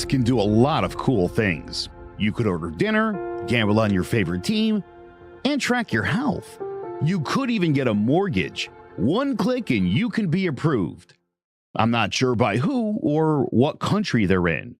Can do a lot of cool things. You could order dinner, gamble on your favorite team, and track your health. You could even get a mortgage. One click and you can be approved. I'm not sure by who or what country they're in.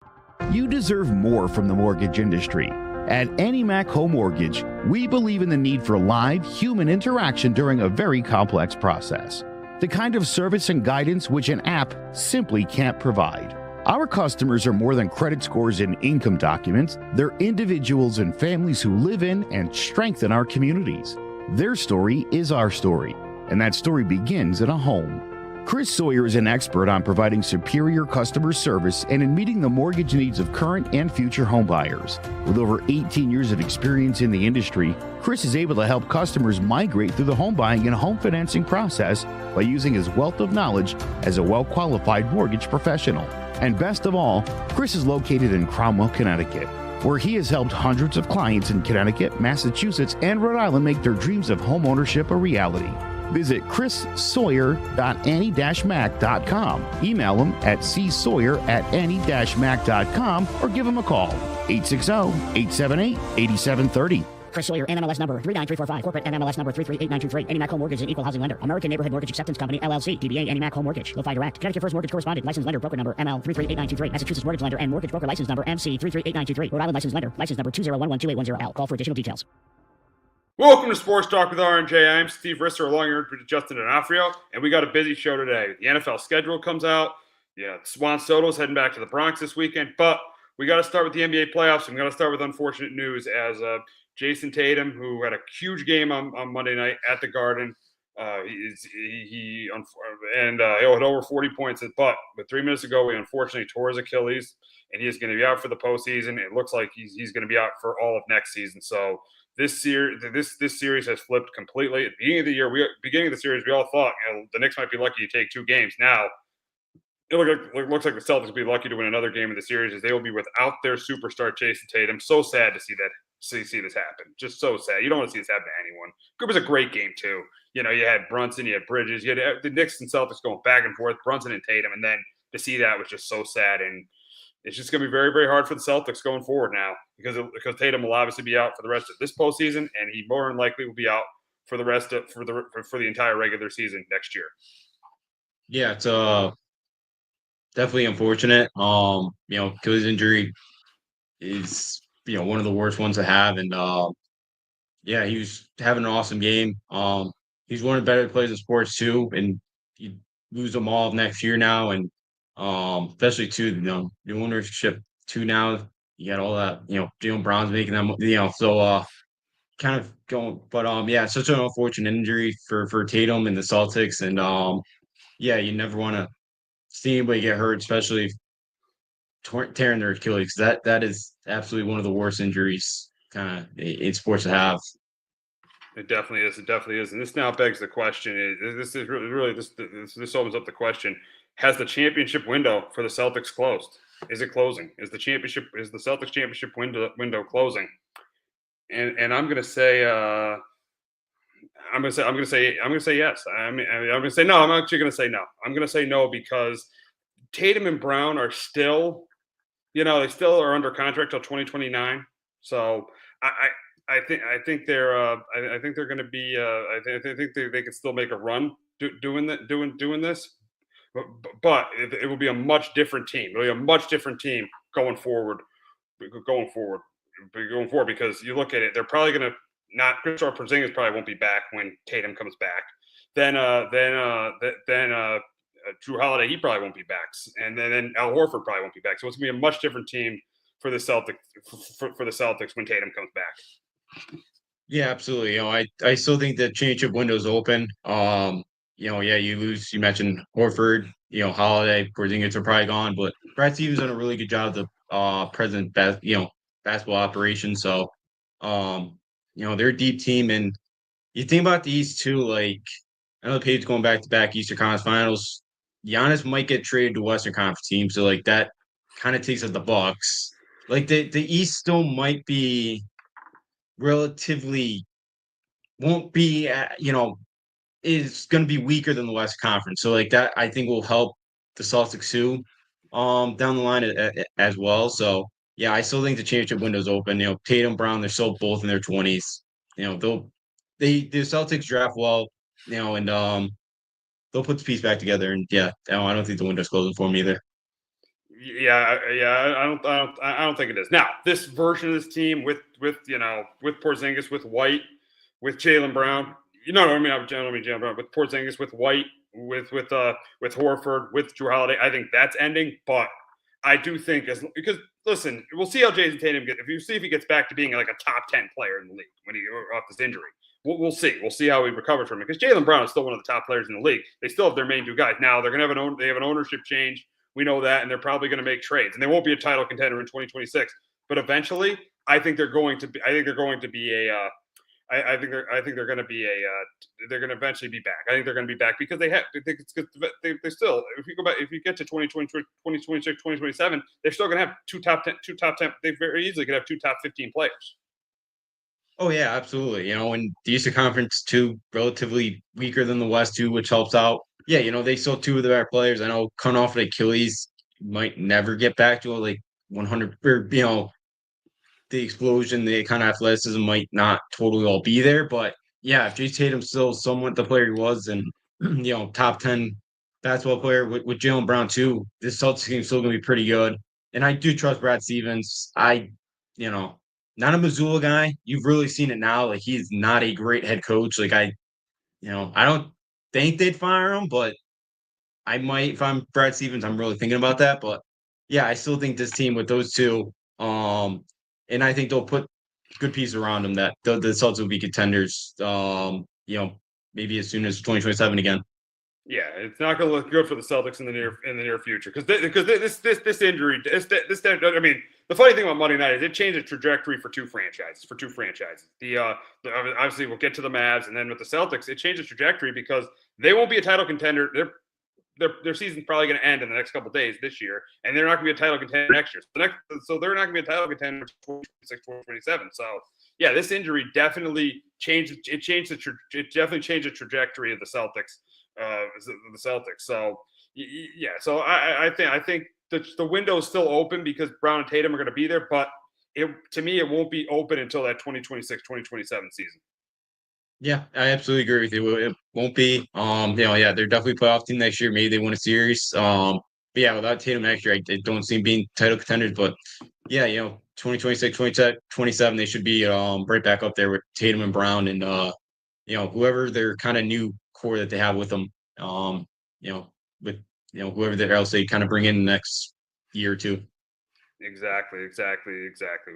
You deserve more from the mortgage industry. At AnyMac Home Mortgage, we believe in the need for live human interaction during a very complex process. The kind of service and guidance which an app simply can't provide. Our customers are more than credit scores and income documents. They're individuals and families who live in and strengthen our communities. Their story is our story, and that story begins in a home. Chris Sawyer is an expert on providing superior customer service and in meeting the mortgage needs of current and future home buyers. With over 18 years of experience in the industry, Chris is able to help customers migrate through the home buying and home financing process by using his wealth of knowledge as a well-qualified mortgage professional. And best of all, Chris is located in Cromwell, Connecticut, where he has helped hundreds of clients in Connecticut, Massachusetts, and Rhode Island make their dreams of home ownership a reality. Visit chrissawyer.any-mac.com. Email him at csawyer@any-mac.com or give him a call, 860-878-8730. Chris Sawyer, NMLS number 39345, corporate NMLS number 338923. AnyMac Home Mortgage is an equal housing lender. American Neighborhood Mortgage Acceptance Company, LLC. DBA AnyMac Home Mortgage. Lo-Fi Direct. Connecticut First Mortgage Correspondent. License lender. Broker number ML 338923. Massachusetts Mortgage Lender and Mortgage Broker License number MC 338923. Rhode Island License Lender. License number 201128110L. Call for additional details. Welcome to Sports Talk with R&J. I'm Steve Risser, along here with Justin D'Onofrio, and we got a busy show today. The NFL schedule comes out. Yeah, Juan Soto's heading back to the Bronx this weekend, but we got to start with the NBA playoffs, and we got to start with unfortunate news as Jason Tatum, who had a huge game on Monday night at the Garden, he had over 40 points, but 3 minutes ago, he unfortunately tore his Achilles, and he is going to be out for the postseason. It looks like he's going to be out for all of next season. So this series has flipped completely. At the beginning of the series, we all thought the Knicks might be lucky to take 2 games. Now it looks like the Celtics will be lucky to win another game in the series, as they will be without their superstar Jason Tatum. So sad to see this happen. Just so sad. You don't want to see this happen to anyone. It was a great game too. You had Brunson, you had Bridges, you had the Knicks and Celtics going back and forth, Brunson and Tatum, and then to see that was just so sad. And it's just going to be very, very hard for the Celtics going forward now because Tatum will obviously be out for the rest of this postseason, and he more than likely will be out for the rest of for the entire regular season next year. Yeah, it's definitely unfortunate. Achilles injury is one of the worst ones to have, and he was having an awesome game. He's one of the better players in sports too, and you lose them all next year now, and especially too, the ownership too now. You got all that, Jalen Brown's making them, so kind of going, but such an unfortunate injury for Tatum and the Celtics, and you never want to see anybody get hurt, especially tearing their Achilles. That is absolutely one of the worst injuries kind of in sports to have. It definitely is. It definitely is. And this now begs the question: this opens up the question: has the championship window for the Celtics closed? Is it closing? Is the Celtics championship window closing? And I'm going to say yes. I'm going to say no. I'm actually going to say no. I'm going to say no because Tatum and Brown are still, they still are under contract till 2029. So I think they're going to be. I think they can still make a run doing this. But it will be a much different team. It'll be a much different team going forward because you look at it, they're probably going to not. Kristaps Porzingis probably won't be back when Tatum comes back. Then Drew Holiday, he probably won't be back, and then Al Horford probably won't be back. So it's going to be a much different team for the Celtics when Tatum comes back. Yeah, absolutely. I still think the championship window is open. You lose. You mentioned Horford, Holiday, Porzingis are probably gone, but Brad Stevens done a really good job of the present basketball operation. So, they're a deep team, and you think about these two, like I know the Patriots going back to back Eastern Conference Finals. Giannis might get traded to Western Conference team, so like that kind of takes out the Bucks. Like the East still might be relatively won't be is going to be weaker than the West Conference. So like that, I think will help the Celtics too. down the line as well. So yeah, I still think the championship window's open. Tatum, Brown, they're still both in their 20s. The Celtics draft well, and they'll put the piece back together. And yeah, I don't think the window's closing for them either. Yeah. I don't think it is. Now, this version of this team with Porzingis, with White, with Jaylen Brown. I mean, Jaylen Brown, with Porzingis, with White, with Horford, with Drew Holiday. I think that's ending, but I do think because listen, we'll see how Jason Tatum gets. If you see if he gets back to being like a top 10 player in the league when he off this injury. We'll see. We'll see how he recovers from it because Jaylen Brown is still one of the top players in the league. They still have their main two guys. Now they're going to have an ownership change. We know that, and they're probably going to make trades, and they won't be a title contender in 2026. But eventually, I think they're going to be. I think they're going to be a. I think they're going to be a. They're going to eventually be back. I think they're going to be back because they have. They still. If you go back, if you get to 2020, 2026, 2027, they're still going to have two top 10. They very easily could have two top 15 players. Oh yeah, absolutely. And the Eastern Conference too, relatively weaker than the West too, which helps out. Yeah, they still have two of the better players. I know coming off an Achilles might never get back to like 100 or the explosion, the kind of athleticism might not totally all be there. But yeah, if Jason Tatum's still somewhat the player he was and top 10 basketball player with Jaylen Brown too, this Celtics team is still gonna be pretty good. And I do trust Brad Stevens. Not a Missoula guy. You've really seen it now. Like he's not a great head coach. Like I don't think they'd fire him, but I might if I'm Brad Stevens. I'm really thinking about that. But yeah, I still think this team with those two, and I think they'll put good pieces around them that the Celtics will be contenders. Maybe as soon as 2027 again. Yeah, it's not going to look good for the Celtics in the near future because this injury, I mean, the funny thing about Monday night is it changed the trajectory for two franchises. Obviously we'll get to the Mavs, and then with the Celtics, it changed the trajectory because they won't be a title contender. Their season's probably going to end in the next couple of days this year, and they're not going to be a title contender next year. So they're not going to be a title contender in 2026, 2027. So yeah, this injury definitely changed. It definitely changed the trajectory of the Celtics. So yeah. So I think the window is still open because Brown and Tatum are going to be there, but to me it won't be open until that 2026, 2027 season. Yeah, I absolutely agree with you. It won't be. Yeah, they're definitely playoff team next year. Maybe they win a series. But yeah, without Tatum next year, I don't see them being title contenders. But yeah, 2026, 2027, they should be right back up there with Tatum and Brown and whoever their kind of new core that they have with them. With whoever else they kind of bring in the next year or two. Exactly.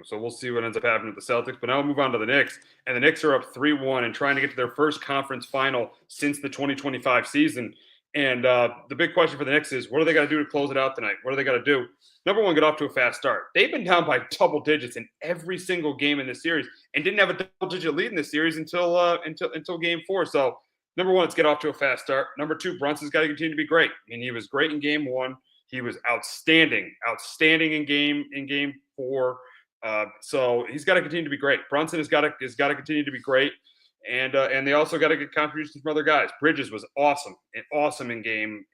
So we'll see what ends up happening with the Celtics. But now we'll move on to the Knicks. And the Knicks are up 3-1 and trying to get to their first conference final since the 2025 season. And the big question for the Knicks is, what do they got to do to close it out tonight? What do they got to do? Number one, get off to a fast start. They've been down by double digits in every single game in this series and didn't have a double-digit lead in this series until Game 4. So number one, let's get off to a fast start. Number two, Brunson's got to continue to be great. I mean, he was great in Game 1. He was outstanding in Game 4. So he's got to continue to be great. Brunson has got to continue to be great, and they also got to get contributions from other guys. Bridges was awesome in Game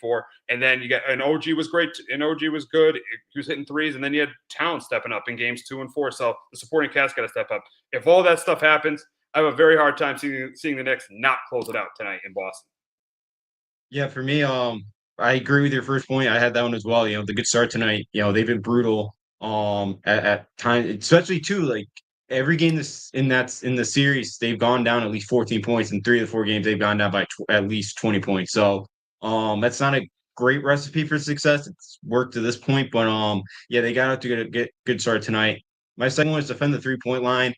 4, and then you got and OG was great, and OG was good. He was hitting threes, and then you had Towns stepping up in Games 2 and 4. So the supporting cast got to step up. If all that stuff happens, I have a very hard time seeing the Knicks not close it out tonight in Boston. Yeah, for me, I agree with your first point. I had that one as well. The good start tonight. They've been brutal. At times, especially too, like every game in the series, they've gone down at least 14 points. In 3 of the 4 games, they've gone down by at least 20 points. So, that's not a great recipe for success. It's worked to this point, but yeah, they got to get a good start tonight. My second one is defend the 3-point line.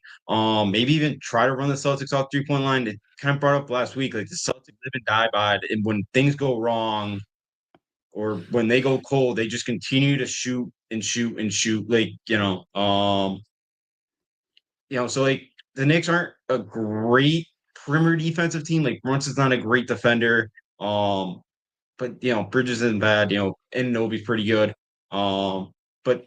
Maybe even try to run the Celtics off 3-point line. It kind of brought up last week, like the Celtics live and die by it. And when things go wrong or when they go cold, they just continue to shoot and shoot and shoot. Like, so like the Knicks aren't a great perimeter defensive team. Like Brunson's not a great defender. But Bridges isn't bad, and Nobi's pretty good. But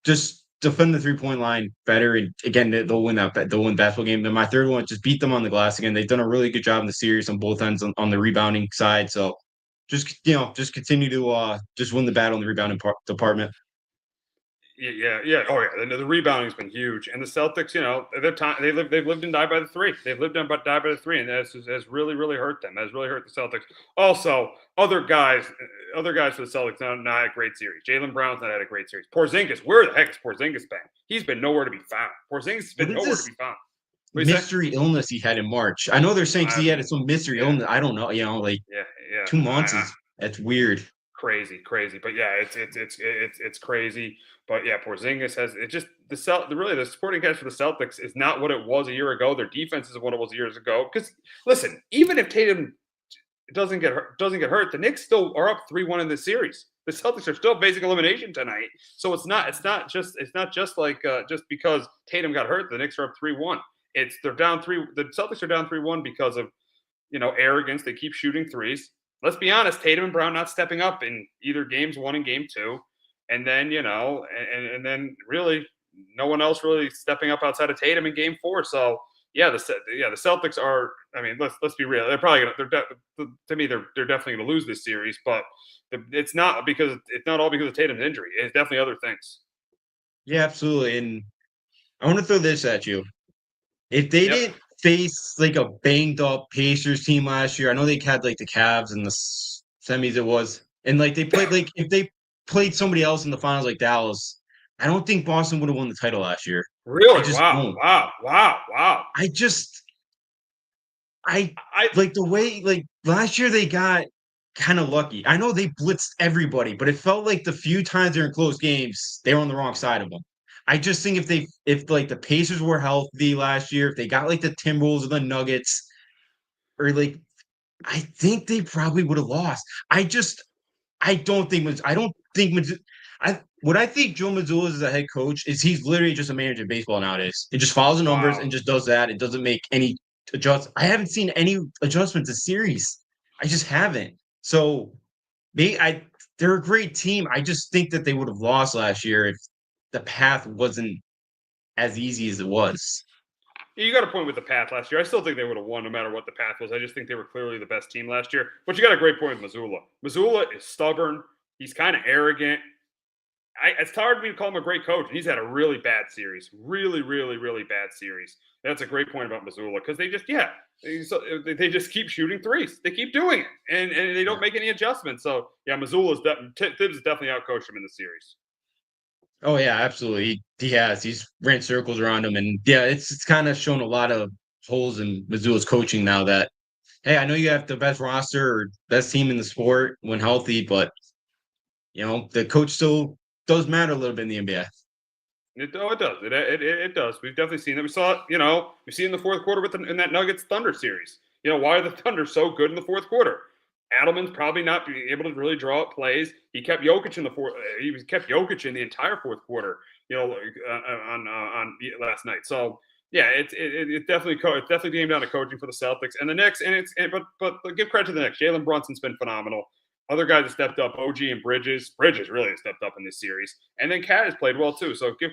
just defend the 3-point line better, and again, they'll win the basketball game. Then my third one, just beat them on the glass again. They've done a really good job in the series on both ends on the rebounding side. So just continue to just win the battle in the rebounding department. Yeah. Oh yeah, the rebounding's been huge, and the Celtics, they've lived and died by the three. They've lived and died by the three, and that has really hurt them. That has really hurt the Celtics. Also, other guys for the Celtics not had a great series. Jaylen Brown's not had a great series. Porzingis, where the heck has Porzingis been? He's been nowhere to be found. Porzingis has been nowhere to be found. Mystery illness he had in March. I know they're saying he had some mystery illness. I don't know. 2 months that's weird. Crazy. But yeah, it's crazy. But yeah, Porzingis has it just the supporting cast for the Celtics is not what it was a year ago. Their defense isn't what it was years ago. Because listen, even if Tatum doesn't get hurt, the Knicks still are up 3-1 in this series. The Celtics are still facing elimination tonight. So it's not just like just because Tatum got hurt, the Knicks are up 3-1. They're down 3. The Celtics are down 3-1 because of arrogance. They keep shooting threes. Let's be honest, Tatum and Brown not stepping up in either games 1 and game 2. And then, and then really no one else really stepping up outside of Tatum in game 4. So yeah, the Celtics are, I mean, let's be real. They're probably to me, they're definitely going to lose this series, but it's not all because of Tatum's injury. It's definitely other things. Yeah, absolutely. And I want to throw this at you. If they didn't face like a banged up Pacers team last year, I know they had like the Cavs in the semis it was, and like they played like if they played somebody else in the finals like Dallas, I don't think Boston would have won the title last year. Really? Wow. I like the way like last year they got kind of lucky. I know they blitzed everybody, but it felt like the few times they're in close games, they were on the wrong side of them. I just think if like the Pacers were healthy last year, if they got like the Timberwolves or the Nuggets, or like I think they probably would have lost. What I think Joe Mazzulla is as a head coach is he's literally just a manager of baseball nowadays. It just follows the numbers and just does that. It doesn't make any adjustments. I haven't seen any adjustments this series. I just haven't. So they're a great team. I just think that they would have lost last year if the path wasn't as easy as it was. You got a point with the path last year. I still think they would have won no matter what the path was. I just think they were clearly the best team last year. But you got a great point with Mazzulla. Mazzulla is stubborn. He's kind of arrogant. It's hard for me to call him a great coach. He's had a really bad series. Really bad series. That's a great point about Mazzulla because they just keep shooting threes. They keep doing it, and they don't make any adjustments. So, yeah, Tibbs has definitely outcoached him in the series. Oh, yeah, absolutely. He has. He's ran circles around him. And, yeah, it's kind of shown a lot of holes in Mazzulla's coaching now that, hey, I know you have the best roster or best team in the sport when healthy, but, the coach still does matter a little bit in the NBA. It does. It does. We've definitely seen that. We saw it, we see in the fourth quarter in that Nuggets Thunder series. Why are the Thunder so good in the fourth quarter? Adelman's probably not being able to really draw up plays. He kept Jokic in the fourth. He kept Jokic in the entire fourth quarter. On last night. So yeah, it definitely came down to coaching for the Celtics and the Knicks. But give credit to the Knicks. Jalen Brunson's been phenomenal. Other guys have stepped up. OG and Bridges. Bridges really has stepped up in this series, and then Cat has played well too. So give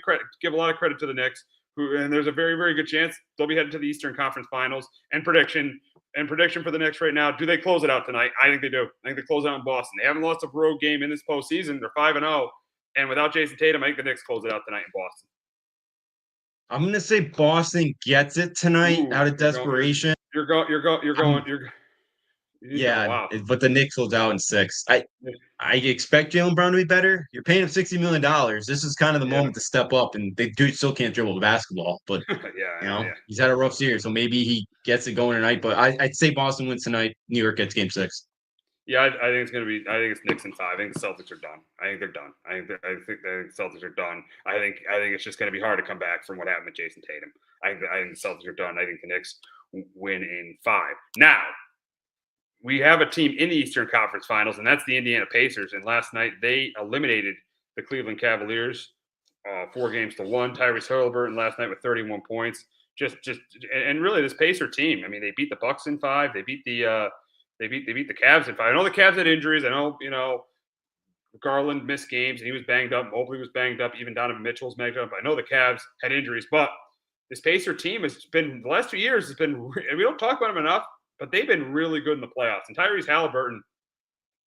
a lot of credit to the Knicks. And there's a very, very good chance they'll be headed to the Eastern Conference Finals. And prediction for the Knicks right now, do they close it out tonight? I think they do. I think they close out in Boston. They haven't lost a road game in this postseason. They're 5-0. And without Jason Tatum, I think the Knicks close it out tonight in Boston. I'm going to say Boston gets it tonight out of desperation. You're going. Yeah, wow. But the Knicks holds out in 6. I expect Jaylen Brown to be better. You're paying him $60 million. This is kind of the moment to step up, and the dude still can't dribble the basketball. But he's had a rough series, so maybe he gets it going tonight. But I'd say Boston wins tonight. New York gets Game 6. Yeah, I think it's going to be. I think it's Knicks in 5. I think the Celtics are done. I think they're done. I think the Celtics are done. I think it's just going to be hard to come back from what happened with Jason Tatum. I think the Celtics are done. I think the Knicks win in 5. Now, we have a team in the Eastern Conference Finals, and that's the Indiana Pacers. And last night they eliminated the Cleveland Cavaliers 4-1. Tyrese Haliburton last night with 31 points. And really this Pacer team. I mean, they beat the Bucks in 5. They beat the Cavs in 5. I know the Cavs had injuries. I know Garland missed games and he was banged up. Mobley was banged up. Even Donovan Mitchell was banged up. I know the Cavs had injuries, but this Pacer team has been the last 2 years has been. We don't talk about them enough. But they've been really good in the playoffs. And Tyrese Haliburton,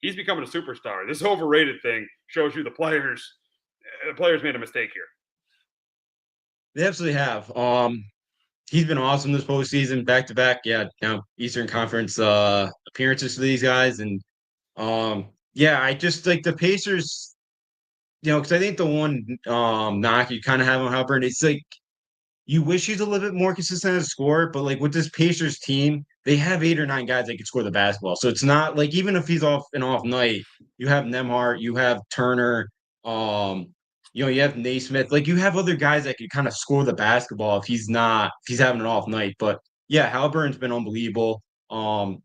he's becoming a superstar. This overrated thing shows you the players made a mistake here. They absolutely have. He's been awesome this postseason, back to back. Yeah, now Eastern Conference appearances for these guys, and yeah, I just like the Pacers. Because I think the one knock you kind of have on Halpern, it's like you wish he's a little bit more consistent as a scorer, but like with this Pacers team, they have 8 or 9 guys that can score the basketball. So it's not like even if he's off an off night, you have Nemhart, you have Turner, you have Naismith, like you have other guys that can kind of score the basketball if he's having an off night. But yeah, Halburn's been unbelievable.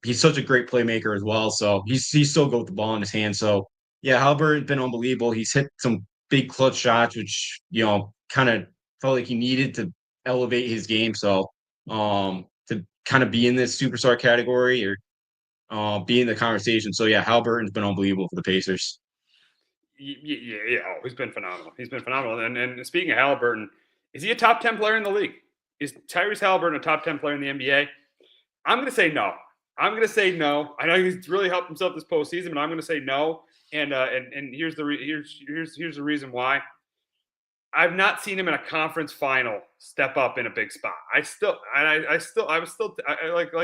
He's such a great playmaker as well. So he's still got the ball in his hand. So yeah, Halburn's been unbelievable. He's hit some big clutch shots, which kind of felt like he needed to elevate his game. So to kind of be in this superstar category or be in the conversation. So yeah, Halliburton's been unbelievable for the Pacers. Yeah. Oh, he's been phenomenal. He's been phenomenal. And speaking of Halliburton, is he a top 10 player in the league? Is Tyrese Halliburton a top 10 player in the NBA? I'm going to say no. I know he's really helped himself this postseason, but I'm going to say no. And here's the reason why. I've not seen him in a conference final step up in a big spot. Like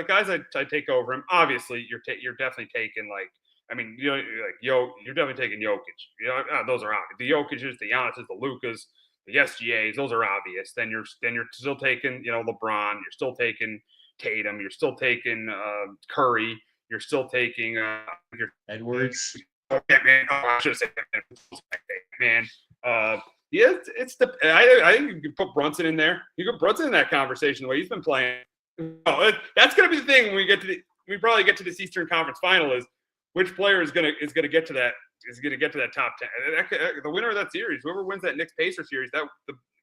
guys I take over him. Obviously, you're definitely taking you're definitely taking Jokic. Those are obvious. The Jokic's, the Giannis's, the Lucas, the SGAs. Those are obvious. Then you're still taking LeBron. You're still taking Tatum. You're still taking Curry. You're still taking Edwards. Man, I should say man. Yeah, I think you can put Brunson in there. You can put Brunson in that conversation the way he's been playing. That's going to be the thing when we probably get to this Eastern Conference Final is which player is going to get to that top 10. The winner of that series, whoever wins that Knicks Pacer series, the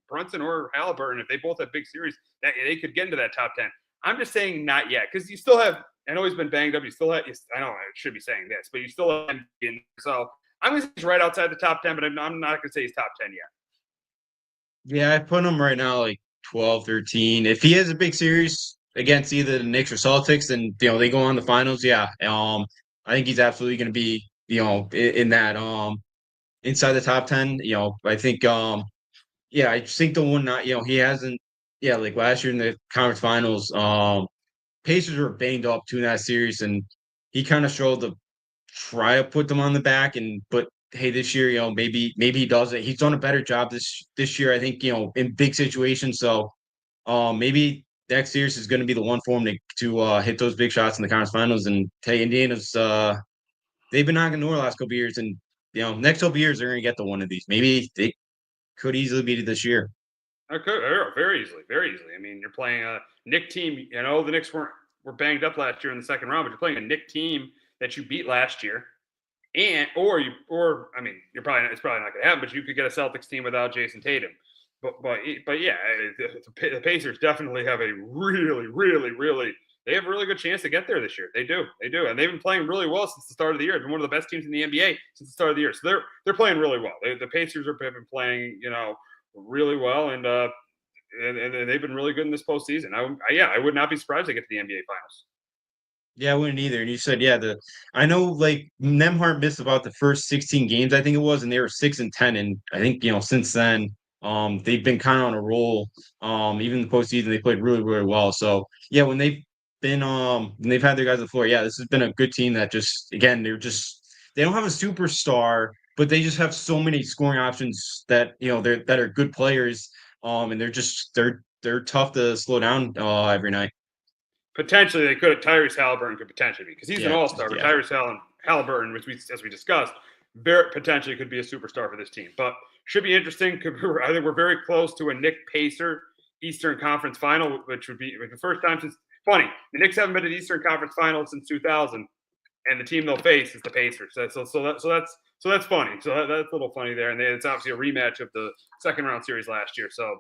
Brunson or Halliburton, if they both have big series, that they could get into that top 10. I'm just saying not yet because you still have. I know he's been banged up. I know I should be saying this, but you still have him in. So I'm going to say he's right outside the top 10, but I'm not going to say he's top 10 yet. Yeah, I put him right now like 12, 13. If he has a big series against either the Knicks or Celtics, and they go on the finals, yeah. I think he's absolutely going to be in that inside the top 10. I think I just think the one not he hasn't like last year in the conference finals. Pacers were banged up too in that series, and he kind of struggled to try to put them on the back. But hey, this year, maybe he does it. He's done a better job this year, I think, in big situations. So, maybe next series is going to be the one for him to hit those big shots in the conference finals. And hey, Indiana's they've been knocking the door the last couple of years, and next couple of years they're going to get to one of these. Maybe they could easily beat it this year. Okay, very easily, very easily. I mean, you're playing a Knicks team. The Knicks were banged up last year in the second round, but you're playing a Knicks team that you beat last year, it's probably not going to happen. But you could get a Celtics team without Jason Tatum. But yeah, the Pacers definitely have a they have a really good chance to get there this year. They do, and they've been playing really well since the start of the year. They've been one of the best teams in the NBA since the start of the year. So they're playing really well. The Pacers have been playing, really well, and they've been really good in this postseason. I would not be surprised to get to the NBA Finals. Yeah, I wouldn't either. And you said, I know like Nemhart missed about the first 16 games, I think it was, and they were 6-10. And I think, since then, they've been kind of on a roll. Even the postseason, they played really, really well. So yeah, when they've had their guys on the floor, this has been a good team that they don't have a superstar, but they just have so many scoring options that, that are good players. And they're tough to slow down every night. Potentially, they could. Tyrese Halliburton could potentially be because he's an all-star. But Tyrese Halliburton, which as we discussed, very potentially could be a superstar for this team. But should be interesting. I think we're very close to a Knicks Pacer Eastern Conference Final, which would be the first time since. Funny, the Knicks haven't been to the Eastern Conference Final since 2000, and the team they'll face is the Pacers. So that's funny. So that's a little funny there, and it's obviously a rematch of the second round series last year. So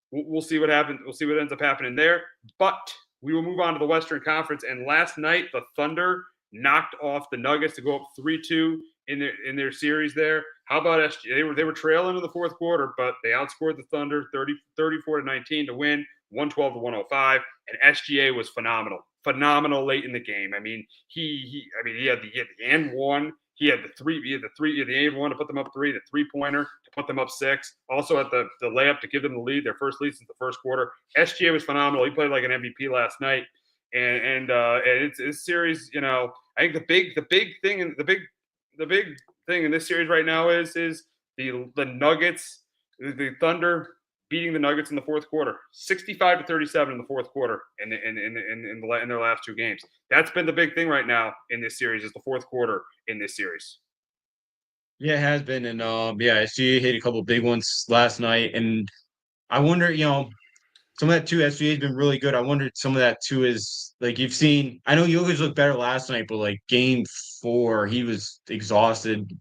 we'll see what happens. We'll see what ends up happening there. But we will move on to the Western Conference. And last night, the Thunder knocked off the Nuggets to go up 3-2 in their series there. How about SGA? They were trailing in the fourth quarter, but they outscored the Thunder 34-19 to win, 112-105. And SGA was phenomenal late in the game. I mean, he had the and one. He had the aim one to put them up 3, the 3-pointer to put them up 6. Also at the layup to give them the lead, their first lead since the first quarter. SGA was phenomenal. He played like an MVP last night, and it's series. I think the big thing in this series right now is the Nuggets, the Thunder beating the Nuggets in the fourth quarter, 65-37 in the fourth quarter in their last 2 games. That's been the big thing right now in this series, is the fourth quarter in this series. Yeah, it has been, and SGA hit a couple of big ones last night, and I wonder, some of that too. SGA has been really good. I wonder some of that too is like you've seen. I know Jokic looked better last night, but like game 4, he was exhausted.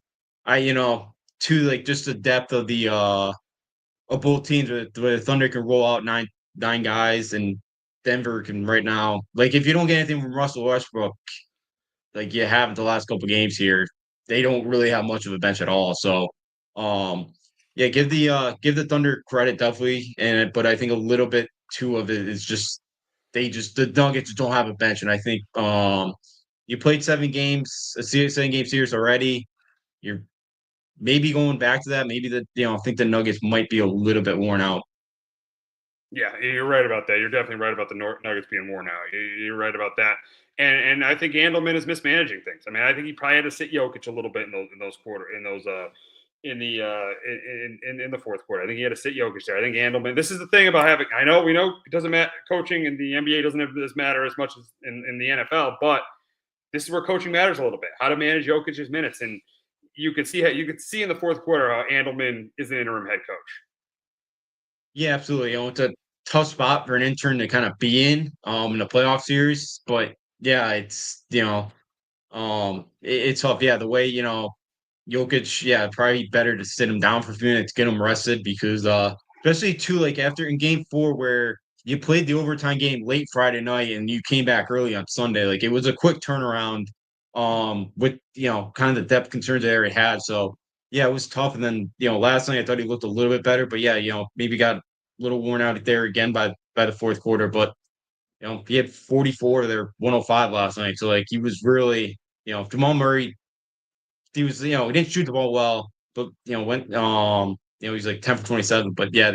Too, like just the depth of the of both teams, where the Thunder can roll out nine guys, and Denver can right now. Like if you don't get anything from Russell Westbrook, like you have the last couple games here, they don't really have much of a bench at all. So, yeah, give the Thunder credit definitely, but I think a little bit too of it is just the Nuggets don't have a bench, and I think you played 7 game series already. You're maybe going back to that. Maybe I think the Nuggets might be a little bit worn out. Yeah, you're right about that. You're definitely right about the Nuggets being worn out. You're right about that. And I think Andelman is mismanaging things. I mean, I think he probably had to sit Jokic a little bit in the fourth quarter. I think he had to sit Jokic there. I think Andelman. This is the thing about having. We know it doesn't matter. Coaching in the NBA doesn't have this matter as much as in the NFL, but this is where coaching matters a little bit. How to manage Jokic's minutes, and you could see in the fourth quarter how Andelman is an interim head coach. Yeah, absolutely. It's a tough spot for an intern to kind of be in the playoff series, but yeah, it's it's tough. Yeah, the way Jokic, yeah, probably better to sit him down for a few minutes, get him rested, because especially too, like after in game 4 where you played the overtime game late Friday night and you came back early on Sunday, like it was a quick turnaround with kind of the depth concerns they already had. So yeah, it was tough. And then last night I thought he looked a little bit better, but yeah, maybe got a little worn out there again by the fourth quarter. But he had 44 to their 105 last night. So like he was really, Jamal Murray, he was, he didn't shoot the ball well, but went he's like 10 for 27. But yeah, I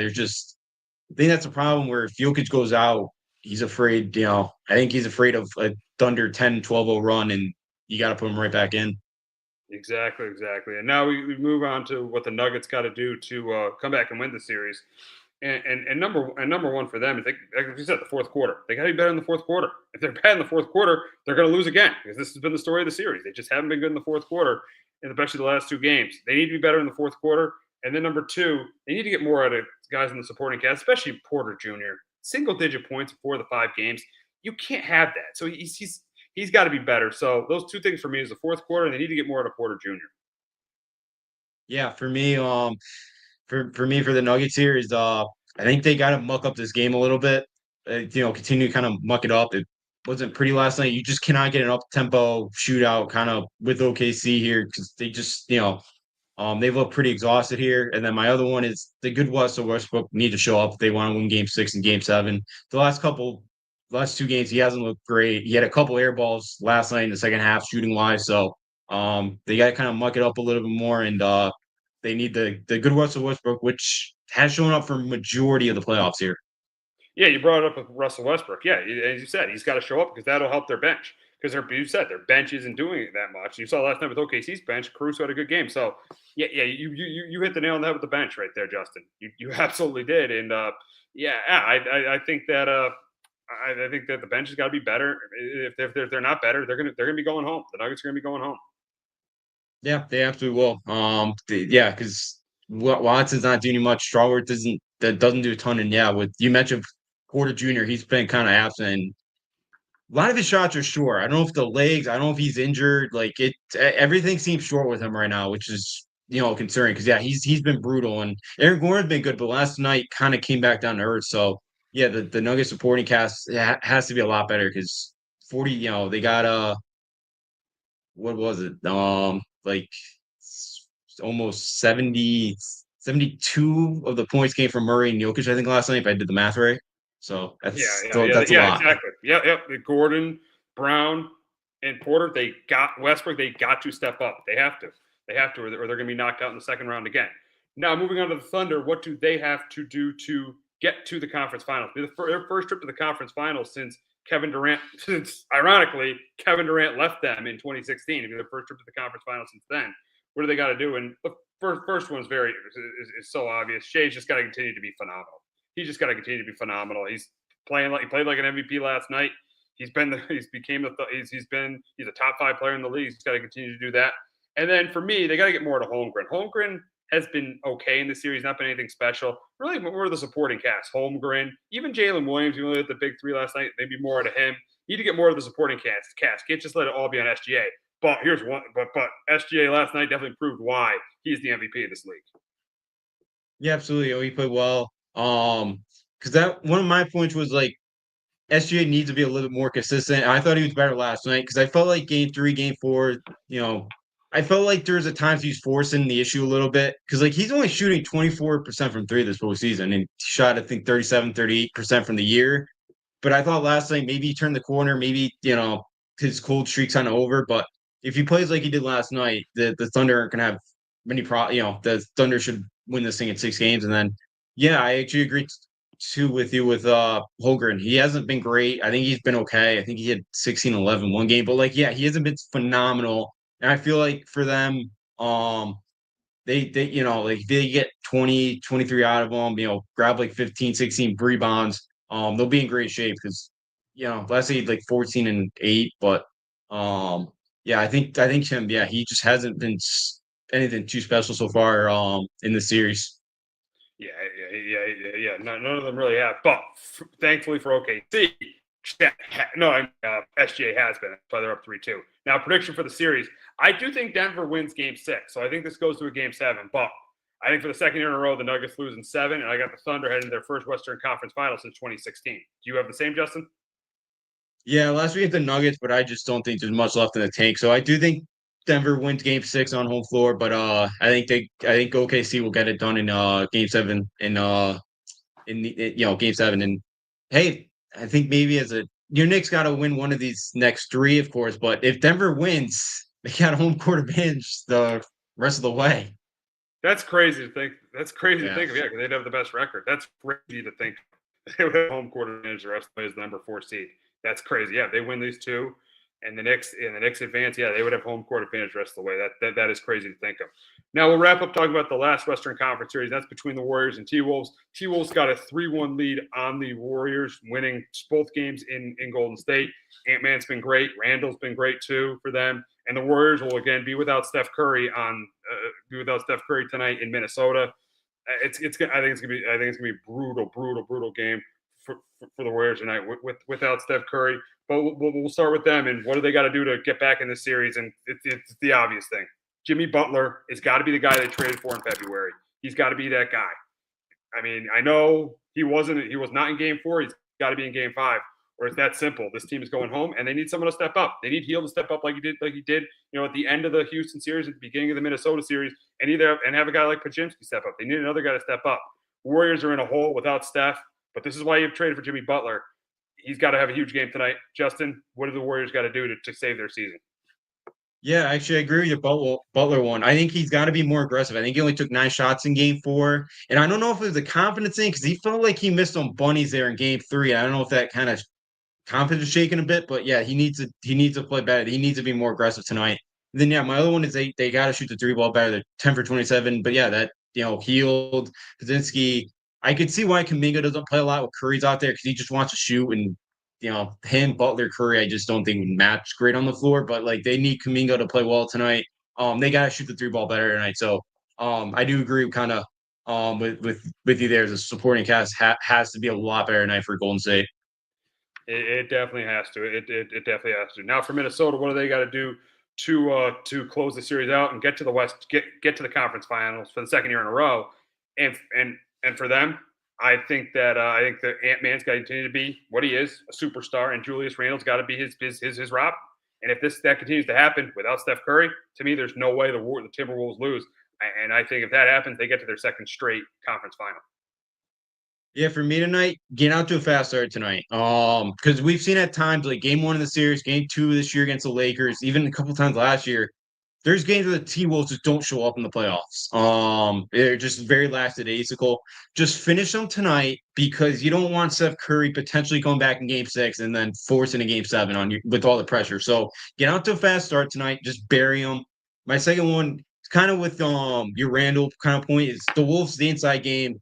think that's a problem where if Jokic goes out, he's afraid, I think he's afraid of a Thunder 10-12-0 run, and you got to put him right back in. Exactly. And now we move on to what the Nuggets got to do to come back and win the series. And number one for them is, like you said, the fourth quarter. They got to be better in the fourth quarter. If they're bad in the fourth quarter, they're going to lose again, because this has been the story of the series. They just haven't been good in the fourth quarter, and especially the last 2 games. They need to be better in the fourth quarter. And then number 2, they need to get more out of guys in the supporting cast, especially Porter Jr. Single-digit points before the 5 games. You can't have that. So he's got to be better. So those 2 things for me is the fourth quarter, and they need to get more out of Porter Jr. Yeah, for me, for the Nuggets here is I think they got to muck up this game a little bit. Continue to kind of muck it up. It wasn't pretty last night. You just cannot get an up tempo shootout kind of with OKC here, because they just they look pretty exhausted here. And then my other one is the good Westbrook need to show up if they want to win game 6 and game 7. The last 2 games, he hasn't looked great. He had a couple air balls last night in the second half shooting wise. So they got to kind of muck it up a little bit more. And they need the good Russell Westbrook, which has shown up for majority of the playoffs here. Yeah, you brought it up with Russell Westbrook. Yeah, as you said, he's got to show up, because that'll help their bench. Because you said their bench isn't doing it that much. You saw last night with OKC's bench, Caruso had a good game. So yeah, you hit the nail on the head with the bench right there, Justin. You absolutely did. And I think that I think that the bench has got to be better. If they're not better, they're gonna be going home. The Nuggets are gonna be going home. Yeah, they absolutely will. Because Watson's not doing much. Strawworth doesn't do a ton. And yeah, with you mentioned Porter Jr., he's been kind of absent. And a lot of his shots are short. I don't know if the legs. I don't know if he's injured. Like everything seems short with him right now, which is concerning. Because yeah, he's been brutal, and Aaron Gordon's been good, but last night kind of came back down to earth. So yeah, the Nuggets supporting cast has to be a lot better, because 40. They got what was it? Like almost 72 of the points came from Murray and Jokic, I think, last night, if I did the math right. So that's a lot. Exactly. Yep. Gordon, Brown, and Porter, they got Westbrook, they got to step up. They have to. Or they're going to be knocked out in the second round again. Now, moving on to the Thunder, what do they have to do to get to the conference finals? Their first trip to the conference finals since ironically, Kevin Durant left them in 2016. It'll be their first trip to the conference finals since then. What do they got to do? And the first one is so obvious. Shea's just got to continue to be phenomenal. He's just got to continue to be phenomenal. He's played like an MVP last night. He's a top 5 player in the league. He's got to continue to do that. And then for me, they got to get more to Holmgren. Holmgren has been okay in the series, not been anything special. Really, more of the supporting cast. Holmgren, even Jalen Williams, even though the big 3 last night, maybe more to him. You need to get more of the supporting cast. Can't just let it all be on SGA. But here's one. But SGA last night definitely proved why he's the MVP of this league. Yeah, absolutely. He played well. Because that one of my points was like SGA needs to be a little bit more consistent. I thought he was better last night because I felt like game 3, game 4, I felt like there's a times he's forcing the issue a little bit because like he's only shooting 24% from 3 this postseason and he shot I think 37-38% from the year. But I thought last night maybe he turned the corner, maybe his cold streak's kind of over. But if he plays like he did last night, the Thunder aren't gonna have many the Thunder should win this thing in 6 games. And then yeah, I actually agree too with you with Holgren. He hasn't been great. I think he's been okay. I think he had 16-11 one game, but like yeah, he hasn't been phenomenal. And I feel like for them, they like they get 20, 23 out of them, grab like 15, 16 rebounds. They'll be in great shape because last year like 14-8, but yeah, I think him, yeah, he just hasn't been anything too special so far in the series. Yeah. None of them really have, but thankfully for OKC, SGA has been. That's why they're up 3-2. Now, prediction for the series: I do think Denver wins Game 6, so I think this goes to a Game 7. But I think for the second year in a row, the Nuggets lose in 7, and I got the Thunder heading to their first Western Conference Final since 2016. Do you have the same, Justin? Yeah, last week at the Nuggets, but I just don't think there's much left in the tank. So I do think Denver wins Game 6 on home floor, but I think OKC will get it done in Game 7 Game 7. And hey, I think maybe your Knicks got to win one of these next 3, of course. But if Denver wins, they got a home court advantage the rest of the way. That's crazy to think. That's crazy Yeah. to think of. Yeah, because they'd have the best record. That's crazy to think. They would have home court advantage the rest of the way as the number 4 seed. That's crazy. Yeah, if they win these 2, and the Knicks advance, yeah, they would have home court advantage the rest of the way. That is crazy to think of. Now we'll wrap up talking about the last Western Conference series. That's between the Warriors and T-Wolves. T-Wolves got a 3-1 lead on the Warriors, winning both games in Golden State. Ant-Man's been great. Randall's been great too for them. And the Warriors will again be without Steph Curry tonight in Minnesota. I think it's gonna be a brutal game for the Warriors tonight without Steph Curry. But we'll start with them and what do they got to do to get back in this series? And it's the obvious thing. Jimmy Butler has got to be the guy they traded for in February. He's got to be that guy. I mean, I know he was not in Game 4. He's got to be in Game 5. Or it's that simple. This team is going home, and they need someone to step up. They need Hield to step up like he did, at the end of the Houston series, at the beginning of the Minnesota series, and have a guy like Podziemski step up. They need another guy to step up. Warriors are in a hole without Steph, but this is why you've traded for Jimmy Butler. He's got to have a huge game tonight. Justin, what do the Warriors got to do to save their season? Yeah, actually, I agree with your Butler one. I think he's got to be more aggressive. I think he only took 9 shots in Game 4, and I don't know if it was a confidence thing because he felt like he missed some bunnies there in Game 3. I don't know if that kind of confidence shaking a bit, but yeah, he needs to play better. He needs to be more aggressive tonight. And then yeah, my other one is they got to shoot the 3 ball better. They're 10 for 27, but yeah, that Hield, Podziemski. I could see why Kuminga doesn't play a lot with Curry's out there because he just wants to shoot and. Him, Butler, Curry, I just don't think match great on the floor, but like they need Kuminga to play well tonight. They got to shoot the 3 ball better tonight. So, I do agree kind of with you there. The supporting cast has to be a lot better tonight for Golden State. It definitely has to. It definitely has to. Now for Minnesota, what do they got to do to close the series out and get to the West, get to the conference finals for the second year in a row? And for them, I think that Ant-Man's got to continue to be what he is, a superstar, and Julius Randle's got to be his Rob. And if that continues to happen without Steph Curry, to me, there's no way the Timberwolves lose. And I think if that happens, they get to their second straight conference final. Yeah, for me tonight, get out to a fast start tonight. Because we've seen at times like game 1 of the series, game 2 this year against the Lakers, even a couple times last year. There's games where the T-Wolves just don't show up in the playoffs. They're just very lackadaisical. Just finish them tonight because you don't want Steph Curry potentially coming back in game 6 and then forcing a game 7 on you with all the pressure. So get out to a fast start tonight. Just bury them. My second one is kind of with your Randall kind of point is the Wolves, the inside game.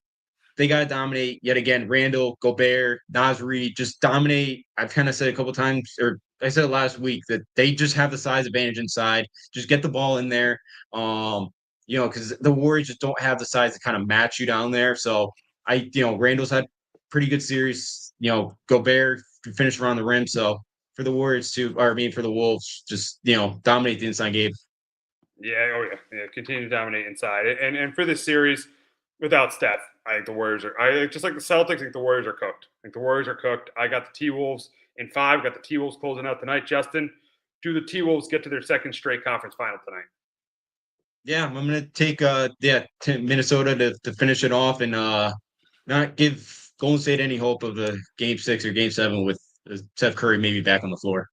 They got to dominate yet again. Randall, Gobert, Naz Reid, just dominate. I've kind of said a couple times, or I said it last week, that they just have the size advantage inside. Just get the ball in there. Because the Warriors just don't have the size to kind of match you down there. So Randall's had pretty good series. Gobert finished around the rim. So for the Warriors for the Wolves, just dominate the inside game. Yeah, yeah. Continue to dominate inside, and for this series, without Steph, I think the Warriors are. Just like the Celtics. I think the Warriors are cooked. I got the T-Wolves in 5. Got the T-Wolves closing out tonight. Justin, do the T-Wolves get to their second straight conference final tonight? Yeah, I'm gonna take Minnesota to finish it off and not give Golden State any hope of a game 6 or game 7 with Steph Curry maybe back on the floor.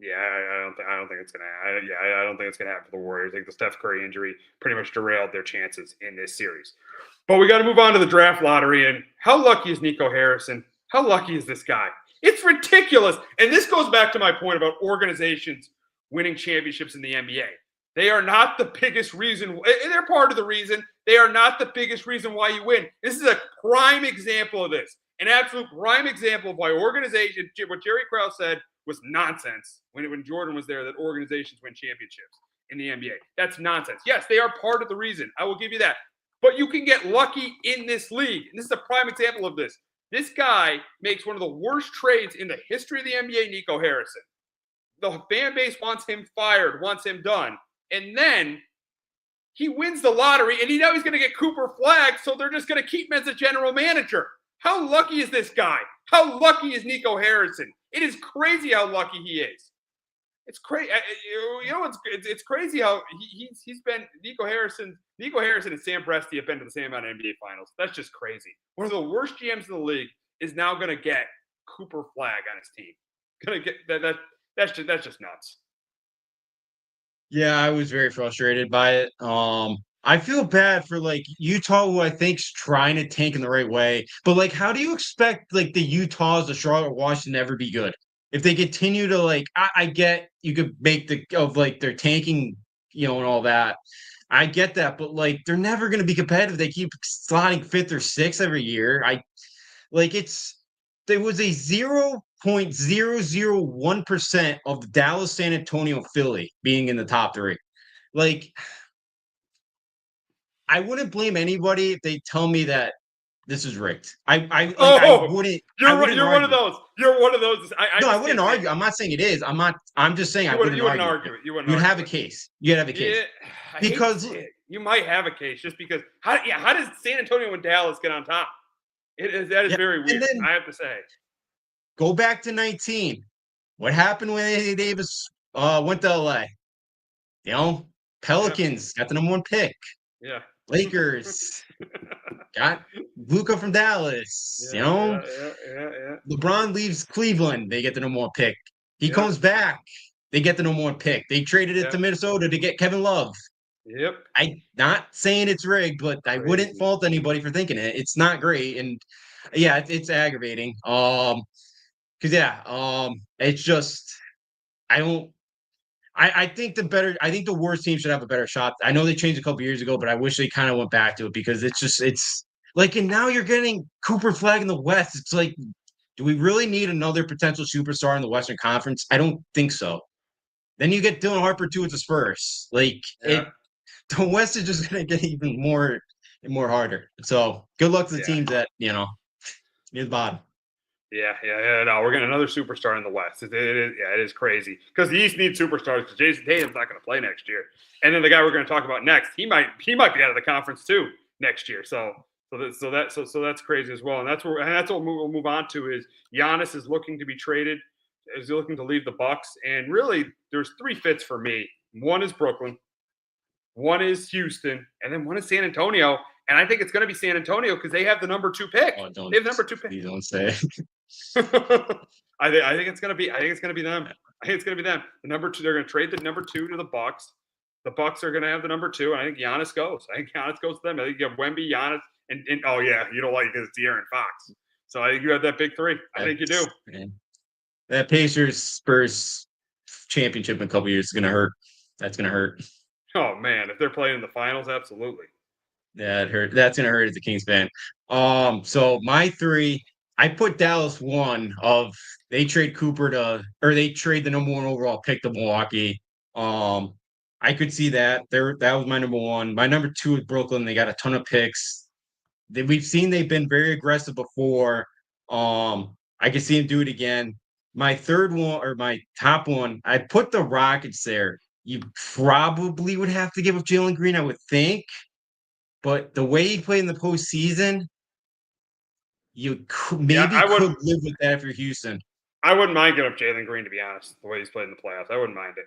Yeah, I don't think it's gonna. I don't think it's gonna happen for the Warriors. I think the Steph Curry injury pretty much derailed their chances in this series. But we got to move on to the draft lottery. And how lucky is Nico Harrison? How lucky is this guy? It's ridiculous. And this goes back to my point about organizations winning championships in the NBA. They are not the biggest reason. They're part of the reason. They are not the biggest reason why you win. This is a prime example of this. An absolute prime example of why organization, what Jerry Krause said was nonsense when Jordan was there, that organizations win championships in the NBA. That's nonsense. Yes, they are part of the reason. I will give you that. But you can get lucky in this league. And this is a prime example of this. This guy makes one of the worst trades in the history of the NBA, Nico Harrison. The fan base wants him fired, wants him done. And then he wins the lottery, and he's going to get Cooper flagged, so they're just going to keep him as a general manager. How lucky is this guy? How lucky is Nico Harrison? It is crazy how lucky he is. It's crazy. It's crazy how he's been Nico Harrison. Nico Harrison and Sam Presti have been to the same amount of NBA finals. That's just crazy. One of the worst GMs in the league is now going to get Cooper flag on his team. Going to get that. That's just nuts. Yeah, I was very frustrated by it. I feel bad for like Utah, who I think's trying to tank in the right way. But like, how do you expect like the Utahs, the Charlotte, Washington to ever be good if they continue to like? I get you could make their tanking, and all that. I get that, but like they're never going to be competitive. They keep slotting 5th or 6th every year. There was a 0.001% of the Dallas, San Antonio, Philly being in the top 3. Like, I wouldn't blame anybody if they tell me that this is rigged. I wouldn't. You're one of those. You're one of those. I wouldn't argue. I'm not saying it is. I'm just saying I wouldn't argue it. You'd have a case. You'd have a case. Yeah, because you might have a case just because. How does San Antonio and Dallas get on top? That is very weird. I have to say. Go back to 19. What happened when Anthony Davis went to LA? Pelicans got the number 1 pick. Yeah. Lakers got Luka from Dallas. Yeah. LeBron leaves Cleveland. They get the number 1 pick. He comes back. They get the number 1 pick. They traded it to Minnesota to get Kevin Love. Yep. I'm not saying it's rigged, but I wouldn't fault anybody for thinking it. It's not great. And yeah, it's aggravating. It's just I think the worst team should have a better shot. I know they changed a couple years ago, but I wish they kind of went back to it because it's like, and now you're getting Cooper flag in the West. It's like, do we really need another potential superstar in the Western Conference? I don't think so. Then you get Dylan Harper too with the Spurs. The West is just going to get even more and more harder. So good luck to the teams that near the bottom. Yeah. No, we're getting another superstar in the West. It is crazy because the East needs superstars because Jason Tatum's not going to play next year, and then the guy we're going to talk about next, he might be out of the conference too next year. So that's crazy as well, and that's what we'll move on to is Giannis is looking to be traded, is looking to leave the Bucks, and really there's 3 fits for me. One is Brooklyn, one is Houston, and then one is San Antonio. And I think it's going to be San Antonio because they have the number 2 pick. Oh, They have the number 2 pick. Please don't say. I think it's going to be. I think it's going to be them. I think it's going to be them. The number 2. They're going to trade the number 2 to the Bucks. The Bucks are going to have the number 2. And I think Giannis goes. I think Giannis goes to them. I think you have Wemby, Giannis, and oh yeah, you don't like it because it's De'Aaron Fox. So I think you have that big 3. I think you do. Man. That Pacers Spurs championship in a couple years is going to hurt. That's going to hurt. Oh man, if they're playing in the finals, absolutely. That hurt. That's going to hurt as a Kings fan. So my 3, I put Dallas 1 of they trade they trade the number 1 overall pick to Milwaukee. I could see that. That was my number 1. My number 2 is Brooklyn. They got a ton of picks. We've seen they've been very aggressive before. I could see them do it again. My third one, or my top one, I put the Rockets there. You probably would have to give up Jalen Green, I would think. But the way he played in the postseason, you could live with that if you're Houston. I wouldn't mind giving up Jalen Green, to be honest, the way he's played in the playoffs. I wouldn't mind it.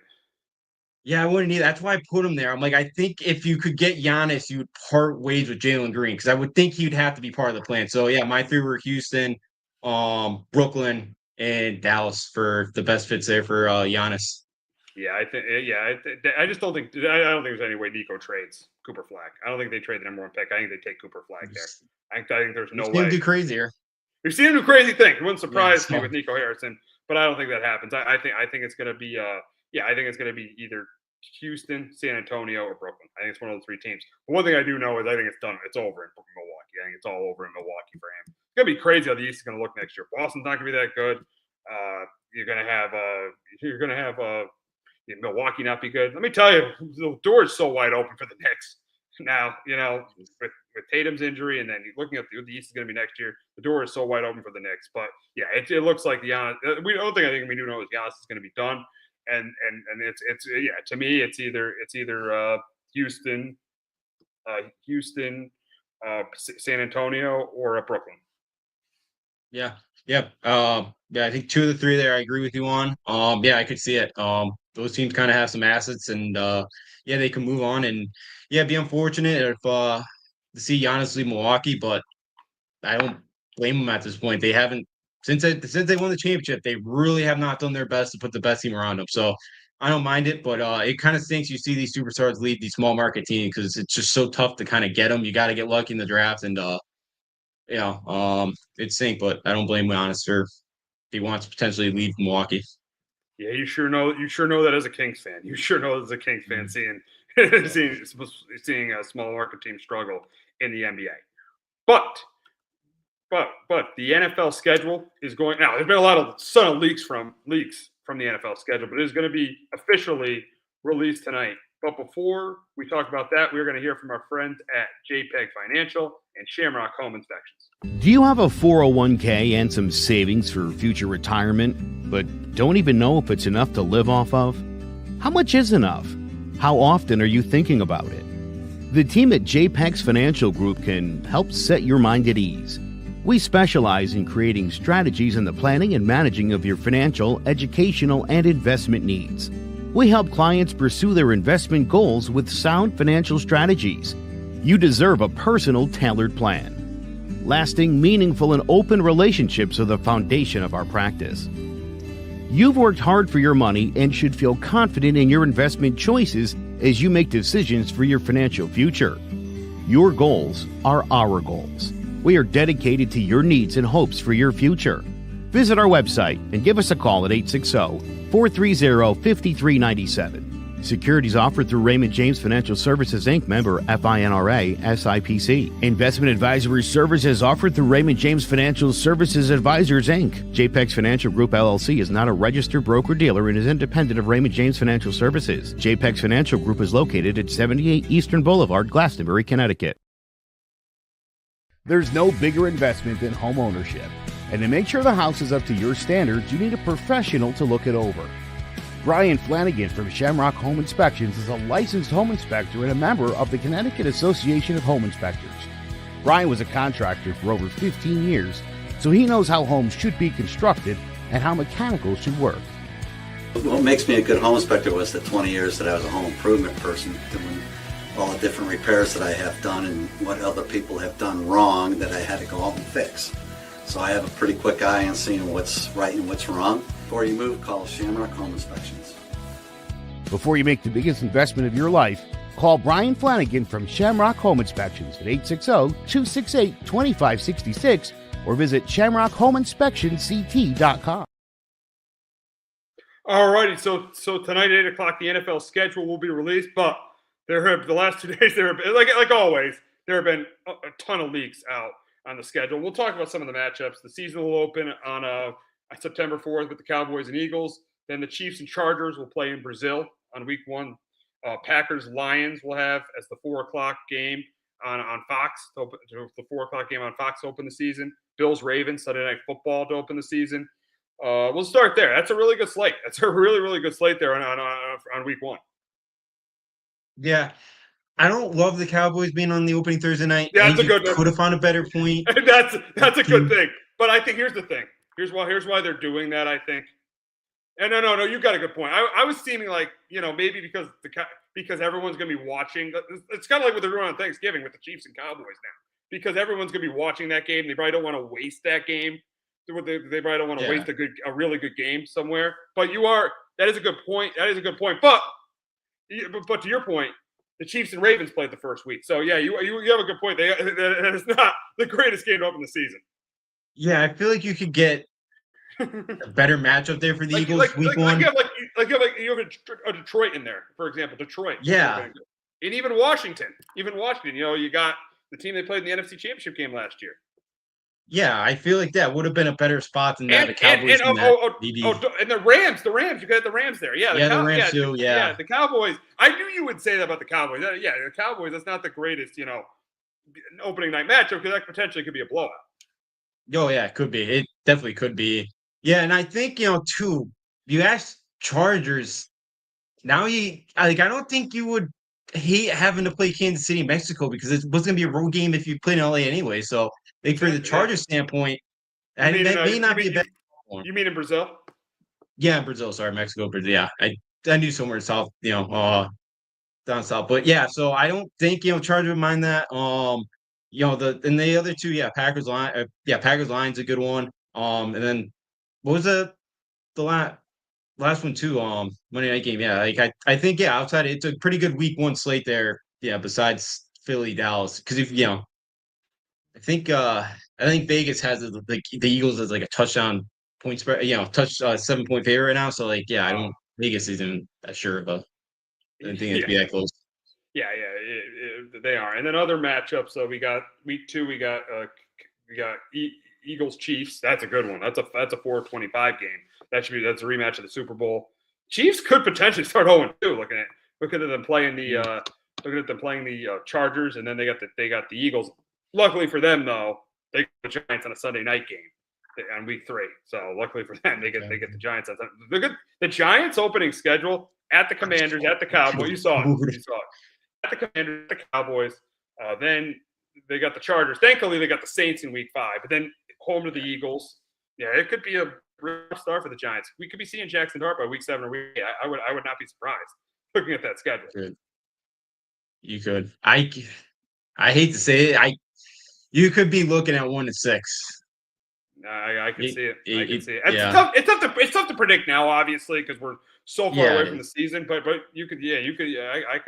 Yeah, I wouldn't either. That's why I put him there. I'm like, I think if you could get Giannis, you would part ways with Jalen Green because I would think he'd have to be part of the plan. So, yeah, my 3 were Houston, Brooklyn, and Dallas for the best fits there for Giannis. Yeah, I just don't think I don't think there's any way Nico trades Cooper Flag. I don't think they trade the number 1 pick. I think they take Cooper Flag there. I think there's no way. You've seen him do crazier. You've seen him do crazy things. It wouldn't surprise me with Nico Harrison, but I don't think that happens. I think it's going to be I think it's going to be either Houston, San Antonio, or Brooklyn. I think it's one of the 3 teams. But one thing I do know is I think it's done. It's over in Milwaukee. I think it's all over in Milwaukee for him. It's going to be crazy how the East is going to look next year. Boston's not going to be that good. You're going to have Milwaukee not be good. Let me tell you, the door is so wide open for the Knicks now. With Tatum's injury, and then looking at the East is going to be next year. The door is so wide open for the Knicks. But yeah, it looks like Giannis. The only thing I think we do know is Giannis is going to be done. And it's to me it's either Houston, San Antonio, or Brooklyn. Yeah. I think 2 of the 3 there I agree with you on. I could see it. Those teams kind of have some assets, and they can move on, and be unfortunate if to see Giannis leave Milwaukee, but I don't blame them at this point. They haven't since they won the championship. They really have not done their best to put the best team around them. So I don't mind it, but it kind of stinks. You see these superstars leave these small market teams because it's just so tough to kind of get them. You got to get lucky in the draft, and it stinks. But I don't blame Giannis for if he wants to potentially leave Milwaukee. Yeah, you sure know that as a Kings fan. You sure know as a Kings fan seeing a small market team struggle in the NBA. But the NFL schedule is going now. There's been a ton of leaks from the NFL schedule, but it is going to be officially released tonight. But before we talk about that, we're going to hear from our friends at JPEG Financial and Shamrock Home Inspections. Do you have a 401k and some savings for future retirement, but don't even know if it's enough to live off of? How much is enough? How often are you thinking about it? The team at JPEG's Financial Group can help set your mind at ease. We specialize in creating strategies in the planning and managing of your financial, educational, and investment needs. We help clients pursue their investment goals with sound financial strategies. You deserve a personal, tailored plan. Lasting, meaningful, and open relationships are the foundation of our practice. You've worked hard for your money and should feel confident in your investment choices as you make decisions for your financial future. Your goals are our goals. We are dedicated to your needs and hopes for your future. Visit our website and give us a call at 860-430-5397. Securities offered through Raymond James Financial Services, Inc., member FINRA, SIPC. Investment advisory services offered through Raymond James Financial Services Advisors, Inc. JPEG's Financial Group, LLC is not a registered broker-dealer and is independent of Raymond James Financial Services. JPEG's Financial Group is located at 78 Eastern Boulevard, Glastonbury, Connecticut. There's no bigger investment than home ownership. And to make sure the house is up to your standards, you need a professional to look it over. Brian Flanagan from Shamrock Home Inspections is a licensed home inspector and a member of the Connecticut Association of Home Inspectors. Brian was a contractor for over 15 years, so he knows how homes should be constructed and how mechanicals should work. What makes me a good home inspector was the 20 years that I was a home improvement person doing all the different repairs that I have done and what other people have done wrong that I had to go out and fix. So I have a pretty quick eye on seeing what's right and what's wrong. Before you move, call Shamrock Home Inspections. Before you make the biggest investment of your life, call Brian Flanagan from Shamrock Home Inspections at 860-268-2566 or visit shamrockhomeinspectionct.com. All righty, so tonight at 8 o'clock, the NFL schedule will be released, but the last 2 days there have been, like always, there have been a ton of leaks out on the schedule. We'll talk about some of the matchups. The season will open on September 4th with the Cowboys and Eagles. Then the Chiefs and Chargers will play in Brazil on week 1. Packers-Lions will have as the 4 o'clock game on Fox. The 4 o'clock game on Fox to open the season. Bills-Ravens, Sunday Night Football to open the season. We'll start there. That's a really good slate. That's a really, really good slate there on week 1. Yeah. I don't love the Cowboys being on the opening Thursday night. Yeah, that's a good could have found a better point. that's a good thing. But I think here's the thing. Here's why they're doing that, I think. And no, you got a good point. I was seeming like, maybe because everyone's going to be watching. It's kind of like what they're doing on Thanksgiving with the Chiefs and Cowboys now. Because everyone's going to be watching that game. They probably don't want to waste that game. They probably don't want to waste a really good game somewhere. But that is a good point. That is a good point. But to your point, the Chiefs and Ravens played the first week. So, yeah, you have a good point. That is not the greatest game to open the season. Yeah, I feel like you could get a better matchup there for the Eagles week 1. You have a Detroit in there, for example. Detroit. Yeah. And even Washington. You got the team they played in the NFC Championship game last year. Yeah, I feel like that would have been a better spot than that. The Cowboys and the Rams. You got the Rams there. Yeah, the Rams too. Yeah, the Cowboys. I knew you would say that about the Cowboys. Yeah, the Cowboys. That's not the greatest, opening night matchup because that potentially could be a blowout. Oh yeah, it could be. It definitely could be. Yeah, and I think too. You ask Chargers. Now I don't think you would hate having to play Kansas City, Mexico, because it was going to be a road game if you played in LA anyway. So, I think for the Chargers standpoint, that may not be a bad one. You mean in Brazil? Yeah, in Brazil. Sorry, Mexico, Brazil. Yeah, I knew somewhere south, down south. But yeah, so I don't think Chargers would mind that. The other two, Packers line, Packers line's a good one. And then what was the last one too, Monday night game. Yeah, I think outside it's a pretty good week 1 slate there. Yeah, besides Philly, Dallas, because if I think Vegas has the Eagles as like a touchdown point spread. 7-point favorite right now. So I don't. Vegas isn't that sure of I think it'd be that close. Yeah, they are. And then other matchups. So we got week 2. We got Eagles Chiefs. That's a good one. That's a 4:25 game. That's a rematch of the Super Bowl. Chiefs could potentially start 0-2. Looking at them playing the Chargers, and then they got the Eagles. Luckily for them, though, they get the Giants on a Sunday night game on week 3. So luckily for them, they get the Giants. The Giants opening schedule at the Commanders, at the Cowboys. You saw it. At the Commanders, at the Cowboys. Then they got the Chargers. Thankfully, they got the Saints in week 5. But then home to the Eagles. Yeah, it could be a real start for the Giants. We could be seeing Jackson Dart by week 7 or week 8. I would not be surprised looking at that schedule. Good. You could. I hate to say it. You could be looking at 1-6. I can see it. I can see it. It's tough to predict now, obviously, because we're so far away from the season. But you could. I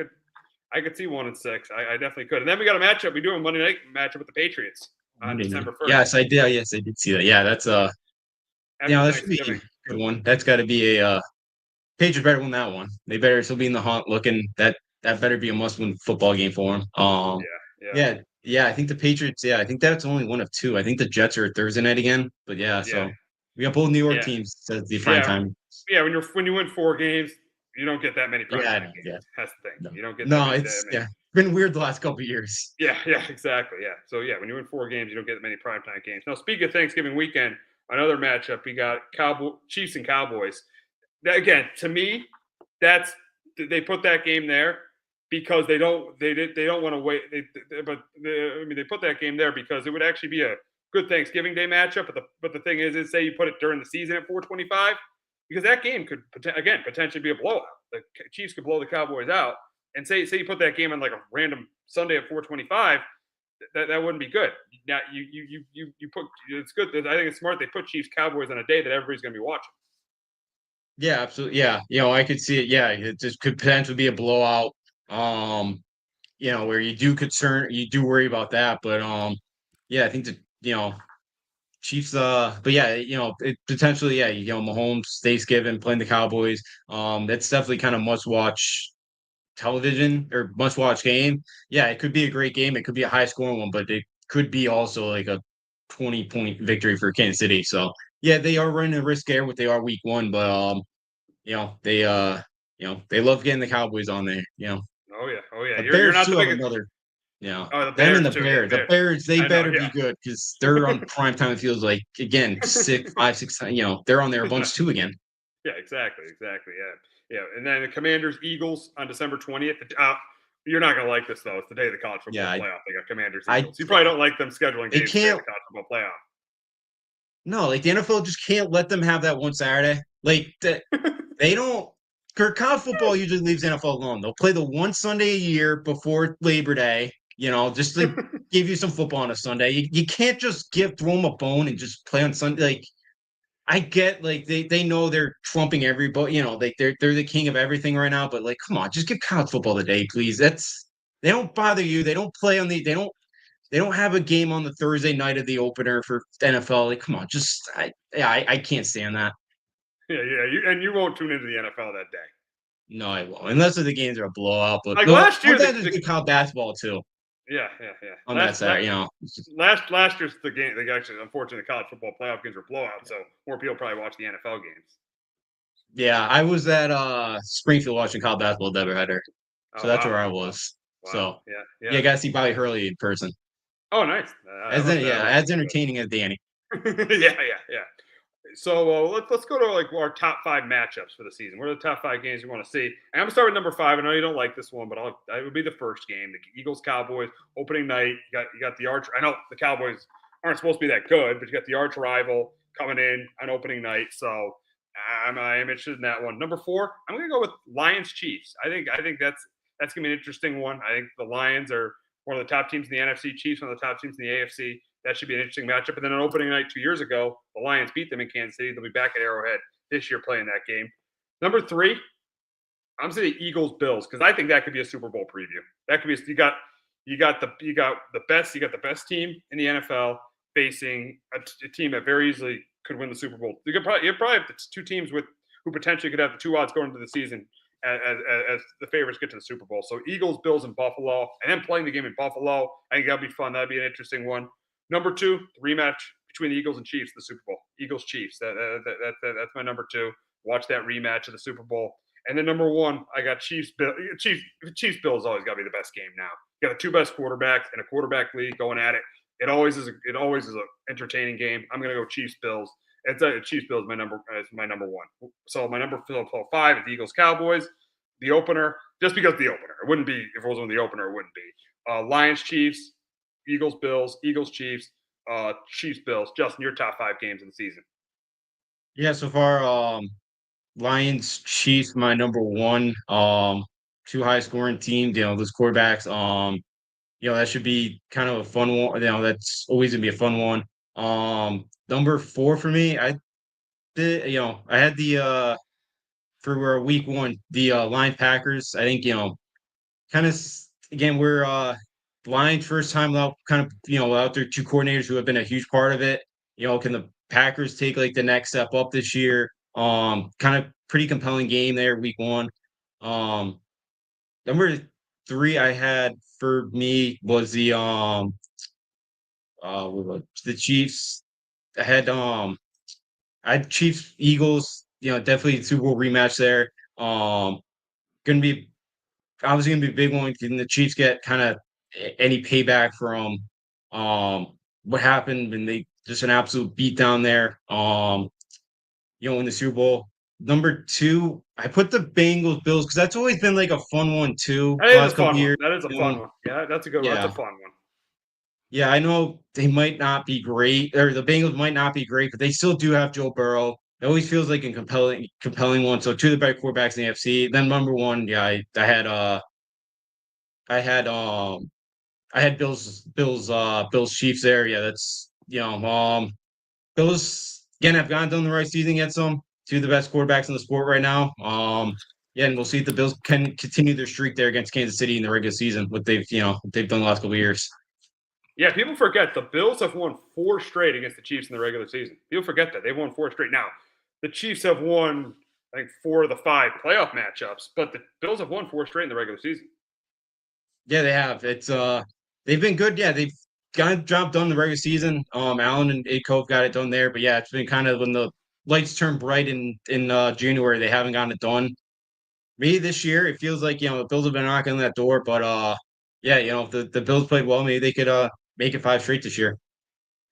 could see 1-6. I definitely could. And then we got a matchup. We do a Monday night matchup with the Patriots on December 1st. Yes, I did. Yes, I did see that. Yeah, that's that should be a good one. That's got to be a Patriots better win that one. They better still be in the hunt. Looking that better be a must-win football game for them. Yeah. I think the Patriots. Yeah, I think that's only one of 2. I think the Jets are Thursday night again. But so we got both New York teams. Says the prime time. Yeah, when you win 4 games, you don't get that many prime time games. Yeah, that's the thing. No. You don't get. It's been weird the last couple of years. Yeah, exactly. Yeah, so when you win 4 games, you don't get many primetime games. Now, speaking of Thanksgiving weekend, another matchup we got Chiefs and Cowboys. That, again, to me, they put that game there because they don't want to wait. They put that game there because it would actually be a good Thanksgiving Day matchup. But the thing is say you put it during the season at 4:25 because that game could potentially be a blowout. The Chiefs could blow the Cowboys out. and say you put that game on like a random Sunday at 4:25, that wouldn't be good. Now you put it's good. I think it's smart they put Chiefs Cowboys on a day that everybody's going to be watching. Yeah, absolutely. Yeah, I could see it. Yeah, it just could potentially be a blowout. Where you do worry about that, but yeah, I think that Chiefs. But yeah, it potentially, yeah, Mahomes, Thanksgiving, playing the Cowboys. That's definitely kind of must watch television or must watch game. Yeah, it could be a great game. It could be a high scoring one, but it could be also like a 20-point victory for Kansas City. So yeah, they are running a risk there what they are week one, but they love getting the Cowboys on there. Oh yeah. The You're Bears not too the have biggest. another. Oh, the Them and Bears the too. Bears. Yeah, The Bears, they I know, better be good because they're on prime time. It feels like again 6 times. They're on there a bunch too again. Yeah, exactly. Yeah. And then the Commanders Eagles on December 20th. You're not gonna like this though. It's the day of the college football Yeah, playoff. They got Commanders I Eagles. You probably don't like them scheduling they games the day of can't. the college football playoff. No, like the NFL just can't let them have that one Saturday. Like they don't. College football usually leaves the NFL alone. They'll play the one Sunday a year before Labor Day. Just to give you some football on a Sunday. You can't just throw them a bone and just play on Sunday. Like I get, like they know they're trumping everybody. Like they're the king of everything right now. But like, come on, just give college football the day, please. They don't bother you. They don't play on they don't have a game on the Thursday night of the opener for NFL. Like, come on, I can't stand that. Yeah. You won't tune into the NFL that day. No, I won't. Unless the games are a blowout. But Like no, last year, sometimes there's good college basketball too. Yeah. On that side, Last year's the game. They actually, unfortunately, the college football playoff games were blowouts, so more people probably watch the NFL games. Yeah, I was at Springfield watching college basketball doubleheader. So that's where I was. Wow. So Yeah. Got to see Bobby Hurley in person. Oh, nice. As entertaining as Danny. Yeah. So let's go to like our top 5 matchups for the season. What are the top 5 games you want to see? And I'm gonna start with number 5. I know you don't like this one, but it would be the first game, the Eagles Cowboys opening night. You got the arch. I know the Cowboys aren't supposed to be that good, but you got the arch rival coming in on opening night. So I'm interested in that one. Number 4, I'm gonna go with Lions Chiefs. I think that's gonna be an interesting one. I think the Lions are one of the top teams in the NFC. Chiefs one of the top teams in the AFC. That should be an interesting matchup. And then on opening night 2 years ago, the Lions beat them in Kansas City. They'll be back at Arrowhead this year playing that game. Number 3, I'm saying Eagles Bills because I think that could be a Super Bowl preview. That could be you got the best team in the NFL facing a team that very easily could win the Super Bowl. You probably have the 2 teams who potentially could have the 2 odds going into the season as the favorites get to the Super Bowl. So Eagles, Bills, and Buffalo, and then playing the game in Buffalo. I think that'd be fun. That'd be an interesting one. Number 2, rematch between the Eagles and Chiefs, the Super Bowl. Eagles Chiefs. That's my number 2. Watch that rematch of the Super Bowl. And then number 1, I got Chiefs Bills. Chiefs Bills always got to be the best game now. You got the 2 best quarterbacks in a quarterback league going at it. It always is an entertaining game. I'm gonna go Chiefs Bills. Chiefs Bills is my number 1. So my number 5 is the Eagles Cowboys. The opener, just because the opener. It wouldn't be if it wasn't the opener. It wouldn't be Lions Chiefs. Eagles, Bills, Eagles, Chiefs, Chiefs, Bills. Justin, your top 5 games of the season. Yeah, so far, Lions, Chiefs, my number 1. 2 high scoring teams. Those quarterbacks. That should be kind of a fun one. That's always gonna be a fun one. Number 4 for me, I had the for week 1 the Lions Packers. I think kind of again we're Lions first time out, kind of out there 2 coordinators who have been a huge part of it. Can the Packers take like the next step up this year? Kind of pretty compelling game there, week 1. Number 3 I had for me was the Chiefs. I had Chiefs Eagles. Definitely Super Bowl rematch there. Gonna be obviously gonna be a big one. Can the Chiefs get kind of any payback from what happened when they just an absolute beat down there? In the Super Bowl. Number 2, I put the Bengals Bills because that's always been like a fun one too. That is a fun one. That is a fun one. Yeah, that's a good one. That's a fun one. Yeah, I know they might not be great, or the Bengals might not be great, but they still do have Joe Burrow. It always feels like a compelling one. So 2 of the better quarterbacks in the AFC. Then number 1, I had I had Bills Chiefs there. Yeah, that's Bills again have gone done the right season against them. Two of the best quarterbacks in the sport right now. Yeah, and we'll see if the Bills can continue their streak there against Kansas City in the regular season. What they've done the last couple of years. Yeah, people forget the Bills have won 4 straight against the Chiefs in the regular season. People forget that. They've won 4 straight. Now, the Chiefs have won, I think, 4 of the 5 playoff matchups, but the Bills have won 4 straight in the regular season. Yeah, they have. It's they've been good. Yeah, they've got a job done in the regular season. Allen and Cove got it done there, but yeah, it's been kind of when the lights turn bright in January, they haven't gotten it done. Maybe this year it feels like the Bills have been knocking on that door, but yeah, if the Bills played well, maybe they could make it 5 straight this year.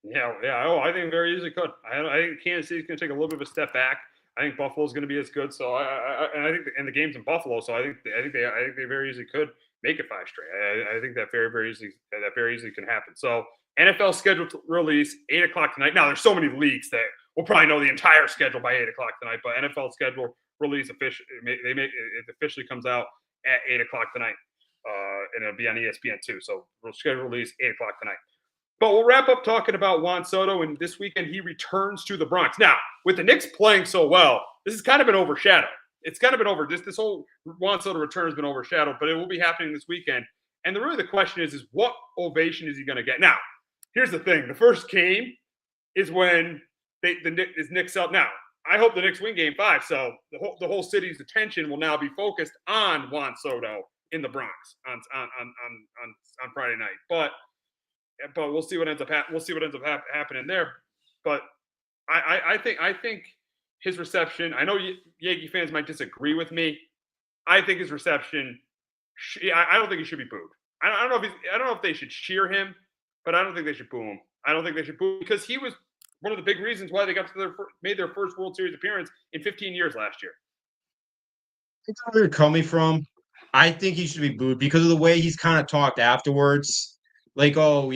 Yeah. Oh, I think very easily could. I think Kansas City's going to take a little bit of a step back. I think Buffalo's going to be as good. So I think and the game's in Buffalo, so I think they very easily could make it 5 straight. I think that very easily can happen. So NFL schedule release 8:00 tonight. Now there's so many leagues that we'll probably know the entire schedule by 8:00 tonight. But NFL schedule release it officially comes out at 8:00 tonight, and it'll be on ESPN too. So schedule release 8:00 tonight. But we'll wrap up talking about Juan Soto, and this weekend he returns to the Bronx. Now, with the Knicks playing so well, this has kind of been overshadowed. It's kind of been over. This whole Juan Soto return has been overshadowed, but it will be happening this weekend. And the question is what ovation is he going to get? Now, here's the thing: the first game is when the Knicks out. Now, I hope the Knicks win Game 5, so the whole city's attention will now be focused on Juan Soto in the Bronx on Friday night. But we'll see what ends up happening there. But I think his reception. I know Yankee fans might disagree with me. I think his reception. I don't think he should be booed. I don't know if they should cheer him, but I don't think they should boo him. I don't think they should boo him because he was one of the big reasons why they made their first World Series appearance in 15 years last year. It's where they're coming from. I think he should be booed because of the way he's kind of talked afterwards. Like, oh,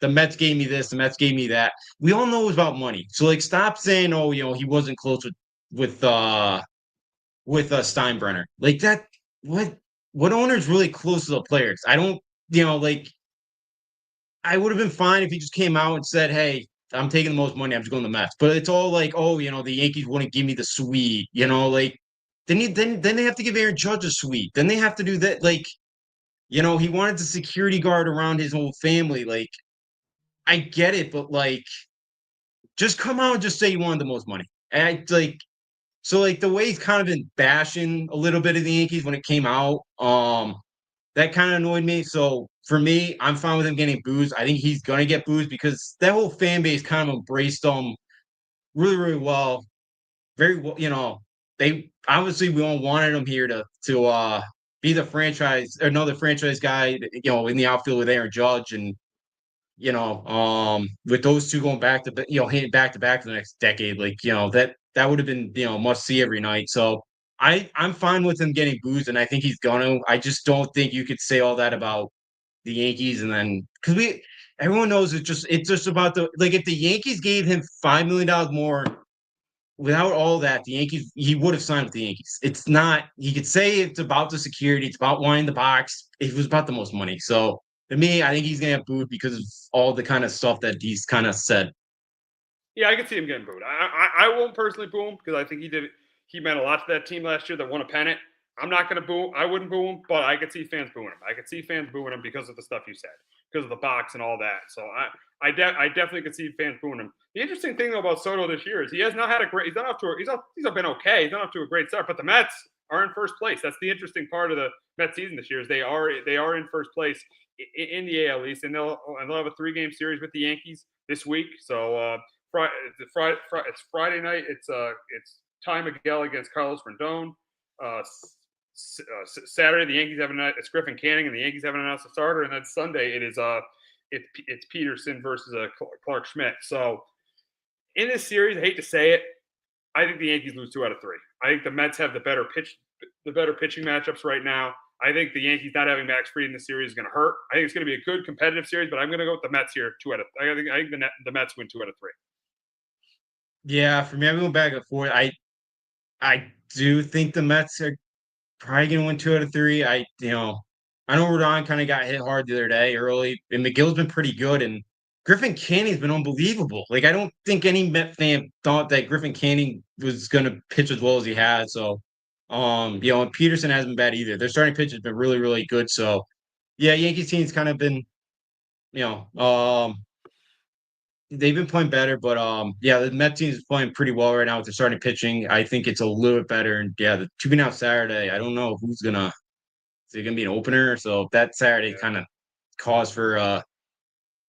the Mets gave me this, the Mets gave me that. We all know it was about money. So, like, stop saying, oh, he wasn't close with Steinbrenner. Like that. What owner's really close to the players? I don't, I would have been fine if he just came out and said, hey, I'm taking the most money. I'm just going to the Mets. But it's all like, oh, the Yankees wouldn't give me the suite. Like then they have to give Aaron Judge a suite. Then they have to do that. Like, he wanted the security guard around his whole family. Like, I get it, but like, just come out and just say you wanted the most money. And the way he's kind of been bashing a little bit of the Yankees when it came out, that kind of annoyed me. So for me, I'm fine with him getting booed. I think he's gonna get booed because that whole fan base kind of embraced him really, really well. Very well, they obviously we all wanted him here to be the franchise or another franchise guy, in the outfield with Aaron Judge and with those two going back to hitting back to back for the next decade, that would have been must see every night. So I'm fine with him getting booed, and I think he's gonna. I just don't think you could say all that about the Yankees, and then because everyone knows it's just about if the Yankees gave him $5 million more. Without all that, the Yankees, he would have signed with the Yankees. It's not, he could say it's about the security, it's about wanting the box. It was about the most money. So to me, I think he's going to get booed because of all the kind of stuff that he's kind of said. Yeah, I can see him getting booed. I won't personally boo him because I think he meant a lot to that team last year that won a pennant. I'm not going to boo him. I wouldn't boo him, but I could see fans booing him. I could see fans booing him because of the stuff you said, because of the box and all that. So I definitely could see fans booing him. The interesting thing though about Soto this year is he has not had a great. He's been okay. He's not off to a great start, but the Mets are in first place. That's the interesting part of the Mets season this year is they are in first place in the AL East, and they'll have a 3-game series with the Yankees this week. So it's Friday night. It's Ty Miguel against Carlos Rendon. Saturday the Yankees have it's Griffin Canning and the Yankees haven't announced a starter, and then Sunday it's Peterson versus Clark Schmidt. So in this series, I hate to say it, I think the Yankees lose 2 out of 3. I think the Mets have the better pitching matchups right now. I think the Yankees not having Max Fried in the series is going to hurt. I think it's going to be a good competitive series, but I'm going to go with the Mets here. I think the Mets win 2 out of 3. Yeah, for me, I'm going back and forth. I do think the Mets are probably going to win 2 out of 3. I know Rodon kind of got hit hard the other day early, and McGill's been pretty good, and Griffin Canning's been unbelievable. Like, I don't think any Met fan thought that Griffin Canning was going to pitch as well as he has. So, and Peterson hasn't been bad either. Their starting pitch has been really, really good. So, yeah, Yankees team's kind of been, you know, they've been playing better, but yeah, the Met team is playing pretty well right now with their starting pitching. I think it's a little bit better, and yeah, the two being out Saturday, I don't know who's gonna is it gonna be an opener? So that Saturday kind of cause for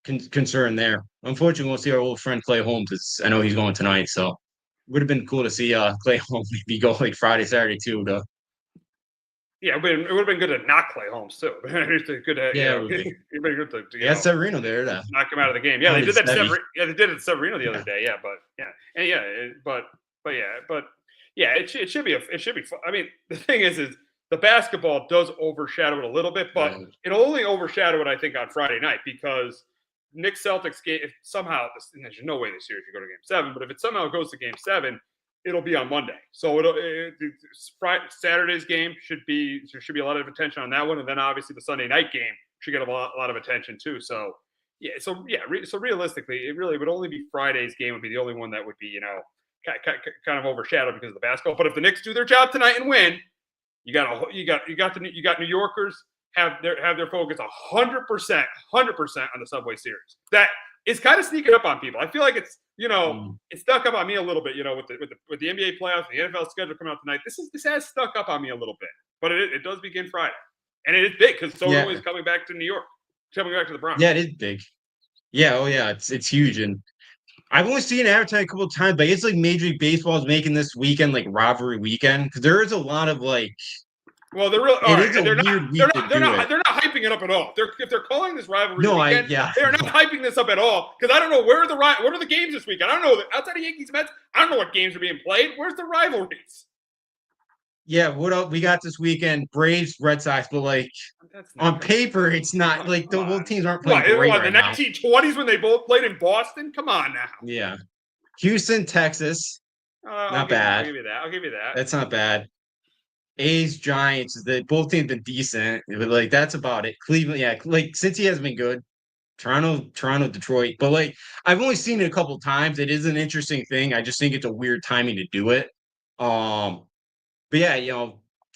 concern there. Unfortunately, we'll see our old friend Clay Holmes. I know he's going tonight, so would have been cool to see Clay Holmes maybe go like Friday, Saturday too. Yeah, but it would have been good to not Clay Holmes too. It's good to, Yeah, it'd been good to Severino there to knock him out of the game. Yeah, they did that. Heavy. They did it to Severino the other day. Yeah, it should be fun. I mean, the thing is the basketball does overshadow it a little bit, but it'll only overshadow it, I think, on Friday night because Knicks Celtics game. If somehow, there's no way this series could go to Game 7, but if it somehow goes to Game 7. It'll be on Monday, so Saturday's game should be a lot of attention on that one, and then obviously the Sunday night game should get a lot of attention too. So realistically, it really would only be Friday's game would be the only one that would be kind of overshadowed because of the basketball. But if the Knicks do their job tonight and win, you got New Yorkers have their focus 100% on the Subway Series. That is kind of sneaking up on people. I feel like it's it stuck up on me a little bit, with the NBA playoffs, the NFL schedule coming out tonight. This has stuck up on me a little bit, but it does begin Friday, and it is big because Soto is coming back to New York, coming back to the Bronx. Yeah, it is big. Yeah, it's huge, and I've only seen it advertised a couple of times, but it's like Major League Baseball is making this weekend like rivalry weekend because there is a lot of like. Well, they're not hyping it up at all. If they're calling this rivalry weekend, they're not hyping this up at all because I don't know what are the games this weekend. I don't know outside of Yankees Mets. I don't know what games are being played. Where's the rivalries? Yeah, what else we got this weekend? Braves, Red Sox, but like on paper, it's not like the both teams aren't playing great right now. The 1920s when they both played in Boston. Come on now. Yeah, Houston, Texas, not bad. I'll give you that. That's not bad. A's, Giants, both teams been decent, but like that's about it. Cleveland, like Cincy has been good. Toronto, Detroit, but like I've only seen it a couple times. It is an interesting thing. I just think it's a weird timing to do it. But yeah,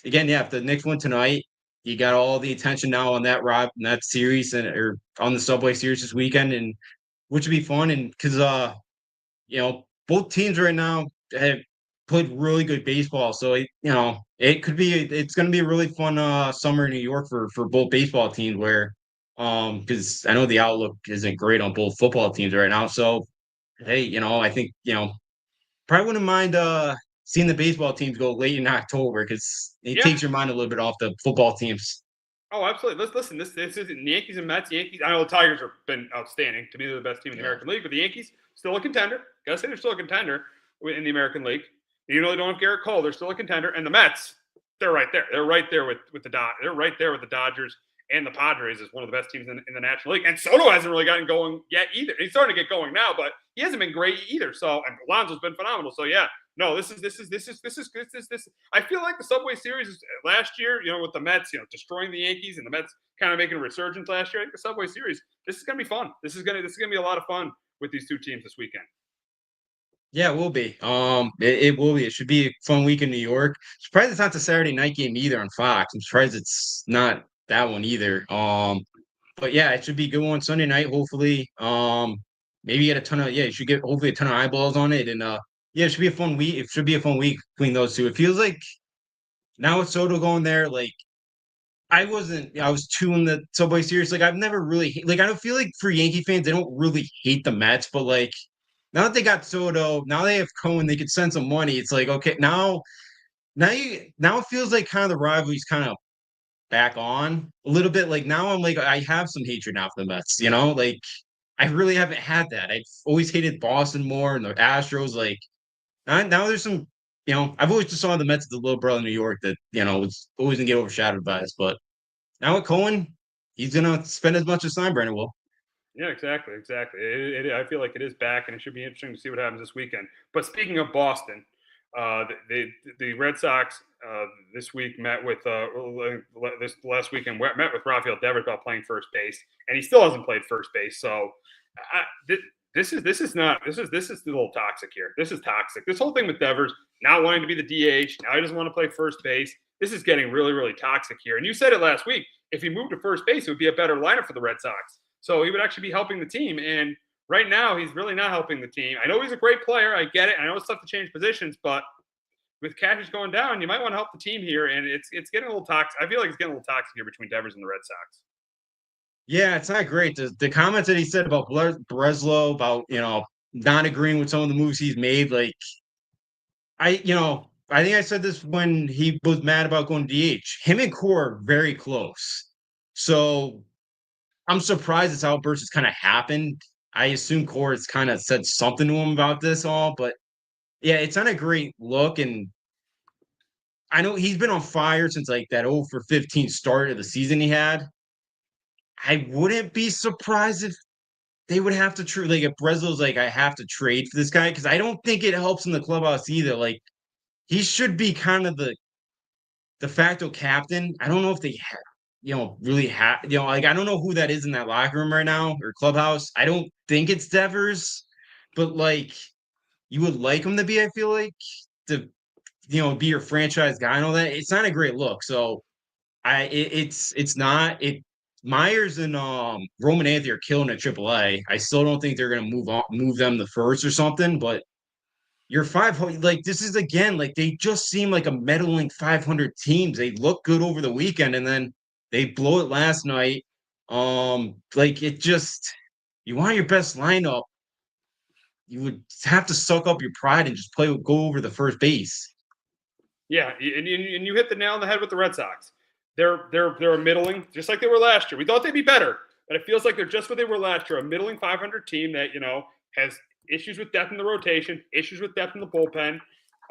again, if the Knicks win tonight, you got all the attention now on that series or on the Subway Series this weekend, and which would be fun. And because both teams right now have played really good baseball, so it's going to be a really fun summer in New York for both baseball teams. Where because I know the outlook isn't great on both football teams right now. So hey, I think probably wouldn't mind seeing the baseball teams go late in October because it takes your mind a little bit off the football teams. Oh, absolutely. Listen. This is the Yankees and Mets. Yankees. I know the Tigers have been outstanding. To me, they're the best team in the American League. But the Yankees still a contender. Gotta say they're still a contender in the American League. They don't have Garrett Cole. They're still a contender. And the Mets, they're right there. They're right there with the They're right there with the Dodgers and the Padres as one of the best teams in the National League. And Soto hasn't really gotten going yet either. He's starting to get going now, but he hasn't been great either. So and Alonso's been phenomenal. So yeah, no, this is. I feel like the Subway Series last year, with the Mets, destroying the Yankees and the Mets kind of making a resurgence last year. I think the Subway Series, this is gonna be fun. This is gonna be a lot of fun with these two teams this weekend. Yeah, it will be. It will be. It should be a fun week in New York. Surprised it's not the Saturday night game either on Fox. I'm surprised it's not that one either. But yeah, it should be a good one Sunday night. Hopefully, maybe get a ton of you should get hopefully a ton of eyeballs on it, and it should be a fun week. It should be a fun week between those two. It feels like now with Soto going there, like I was too in the Subway Series. Like I've never really I don't feel like for Yankee fans they don't really hate the Mets, but like. Now that they got Soto, now they have Cohen, they could send some money. It's like, okay, now it feels like kind of the rivalry's kind of back on a little bit. Like now I'm like, I have some hatred now for the Mets, like I really haven't had that. I've always hated Boston more and the Astros. Like now there's some, I've always just saw the Mets as the little brother in New York that, was always gonna get overshadowed by us. But now with Cohen, he's gonna spend as much as Steinbrenner will. Yeah, exactly. I feel like it is back, and it should be interesting to see what happens this weekend. But speaking of Boston, the Red Sox this week met with this last weekend met with Rafael Devers about playing first base, and he still hasn't played first base. So this is a little toxic here. This is toxic. This whole thing with Devers not wanting to be the DH, now he doesn't want to play first base. This is getting really, really toxic here. And you said it last week. If he moved to first base, it would be a better lineup for the Red Sox. So he would actually be helping the team. And right now, he's really not helping the team. I know he's a great player. I get it. I know it's tough to change positions, but with Cash's going down, you might want to help the team here. And it's getting a little toxic. I feel like it's getting a little toxic here between Devers and the Red Sox. Yeah, it's not great. The comments that he said about Breslow, about, not agreeing with some of the moves he's made, like, I think I said this when he was mad about going DH. Him and Core are very close. So I'm surprised this outburst has kind of happened. I assume Core has kind of said something to him about this all, but yeah, it's not a great look. And I know he's been on fire since like that 0-for-15 start of the season he had. I wouldn't be surprised if they would have to trade. Like if Breslow's like, I have to trade for this guy, because I don't think it helps in the clubhouse either. Like he should be kind of the de facto captain. I don't know if they really have, like I don't know who that is in that locker room right now or clubhouse. I don't think it's Devers, but like you would like him to be, I feel like, to be your franchise guy and all that. It's not a great look. So it's not. Myers and Roman Anthony are killing at AAA. I still don't think they're gonna move them the first or something, but your 500, like this is again, like they just seem like a meddling 500 teams. They look good over the weekend and then they blow it last night. Like it just, you want your best lineup, you would have to suck up your pride and just go over the first base. Yeah, and you hit the nail on the head with the Red Sox. They're a middling, just like they were last year. We thought they'd be better, but it feels like they're just what they were last year, a middling 500 team that, has issues with depth in the rotation, issues with depth in the bullpen,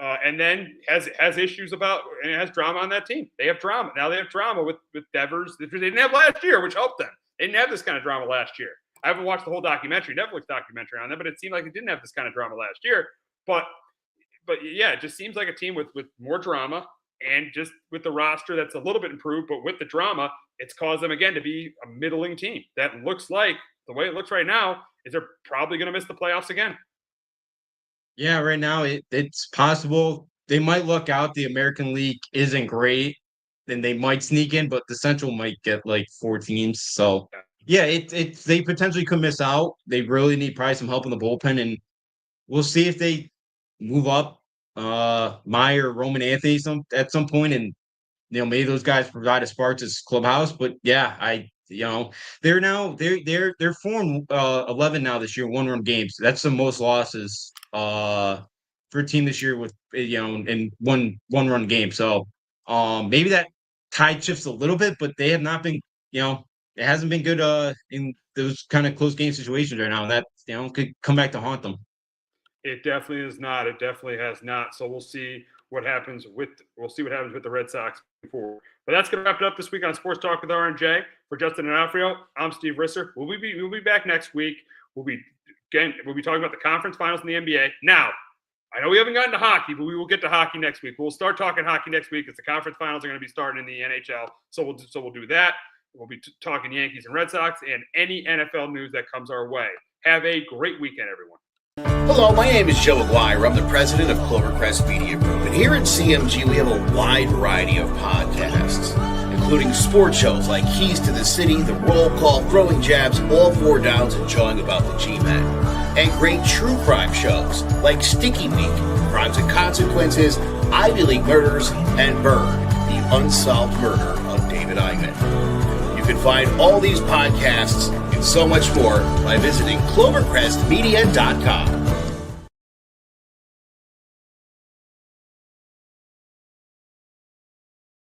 and then has issues and has drama on that team. They have drama. Now they have drama with Devers. They didn't have last year, which helped them. They didn't have this kind of drama last year. I haven't watched the whole Netflix documentary on them, but it seemed like it didn't have this kind of drama last year. But yeah, it just seems like a team with more drama. And just with the roster that's a little bit improved, but with the drama, it's caused them again to be a middling team. That looks like, the way it looks right now, is they're probably going to miss the playoffs again. Yeah, right now it's possible. They might look out. The American League isn't great. Then they might sneak in, but the Central might get like 4 teams. So yeah, they potentially could miss out. They really need probably some help in the bullpen, and we'll see if they move up Meyer, Roman Anthony at some point, and maybe those guys provide a spark to clubhouse. But yeah, they're 4-11 now this year, 1-run games. That's the most losses for a team this year with in one-run game. So maybe that tide shifts a little bit, but they have not been it hasn't been good in those kind of close game situations right now, and that could come back to haunt them. It definitely is not. It definitely has not. So we'll see what happens with the Red Sox before. But that's going to wrap it up this week on Sports Talk with R&J. For Justin and Afrio, I'm Steve Risser. We'll be back next week. We'll be talking about the conference finals in the NBA. Now, I know we haven't gotten to hockey, but we will get to hockey next week. We'll start talking hockey next week because the conference finals are going to be starting in the NHL. So we'll do that. We'll be talking Yankees and Red Sox and any NFL news that comes our way. Have a great weekend, everyone. Hello, my name is Joe Aguirre. I'm the president of Clovercrest Media Group. And here at CMG, we have a wide variety of podcasts, including sports shows like Keys to the City, The Roll Call, Throwing Jabs, All Four Downs, and Jawing About the G-Men. And great true crime shows like Stinky Week, Crimes and Consequences, Ivy League Murders, and Bird, the unsolved murder of David Eichmann. You can find all these podcasts and so much more by visiting clovercrestmedia.com.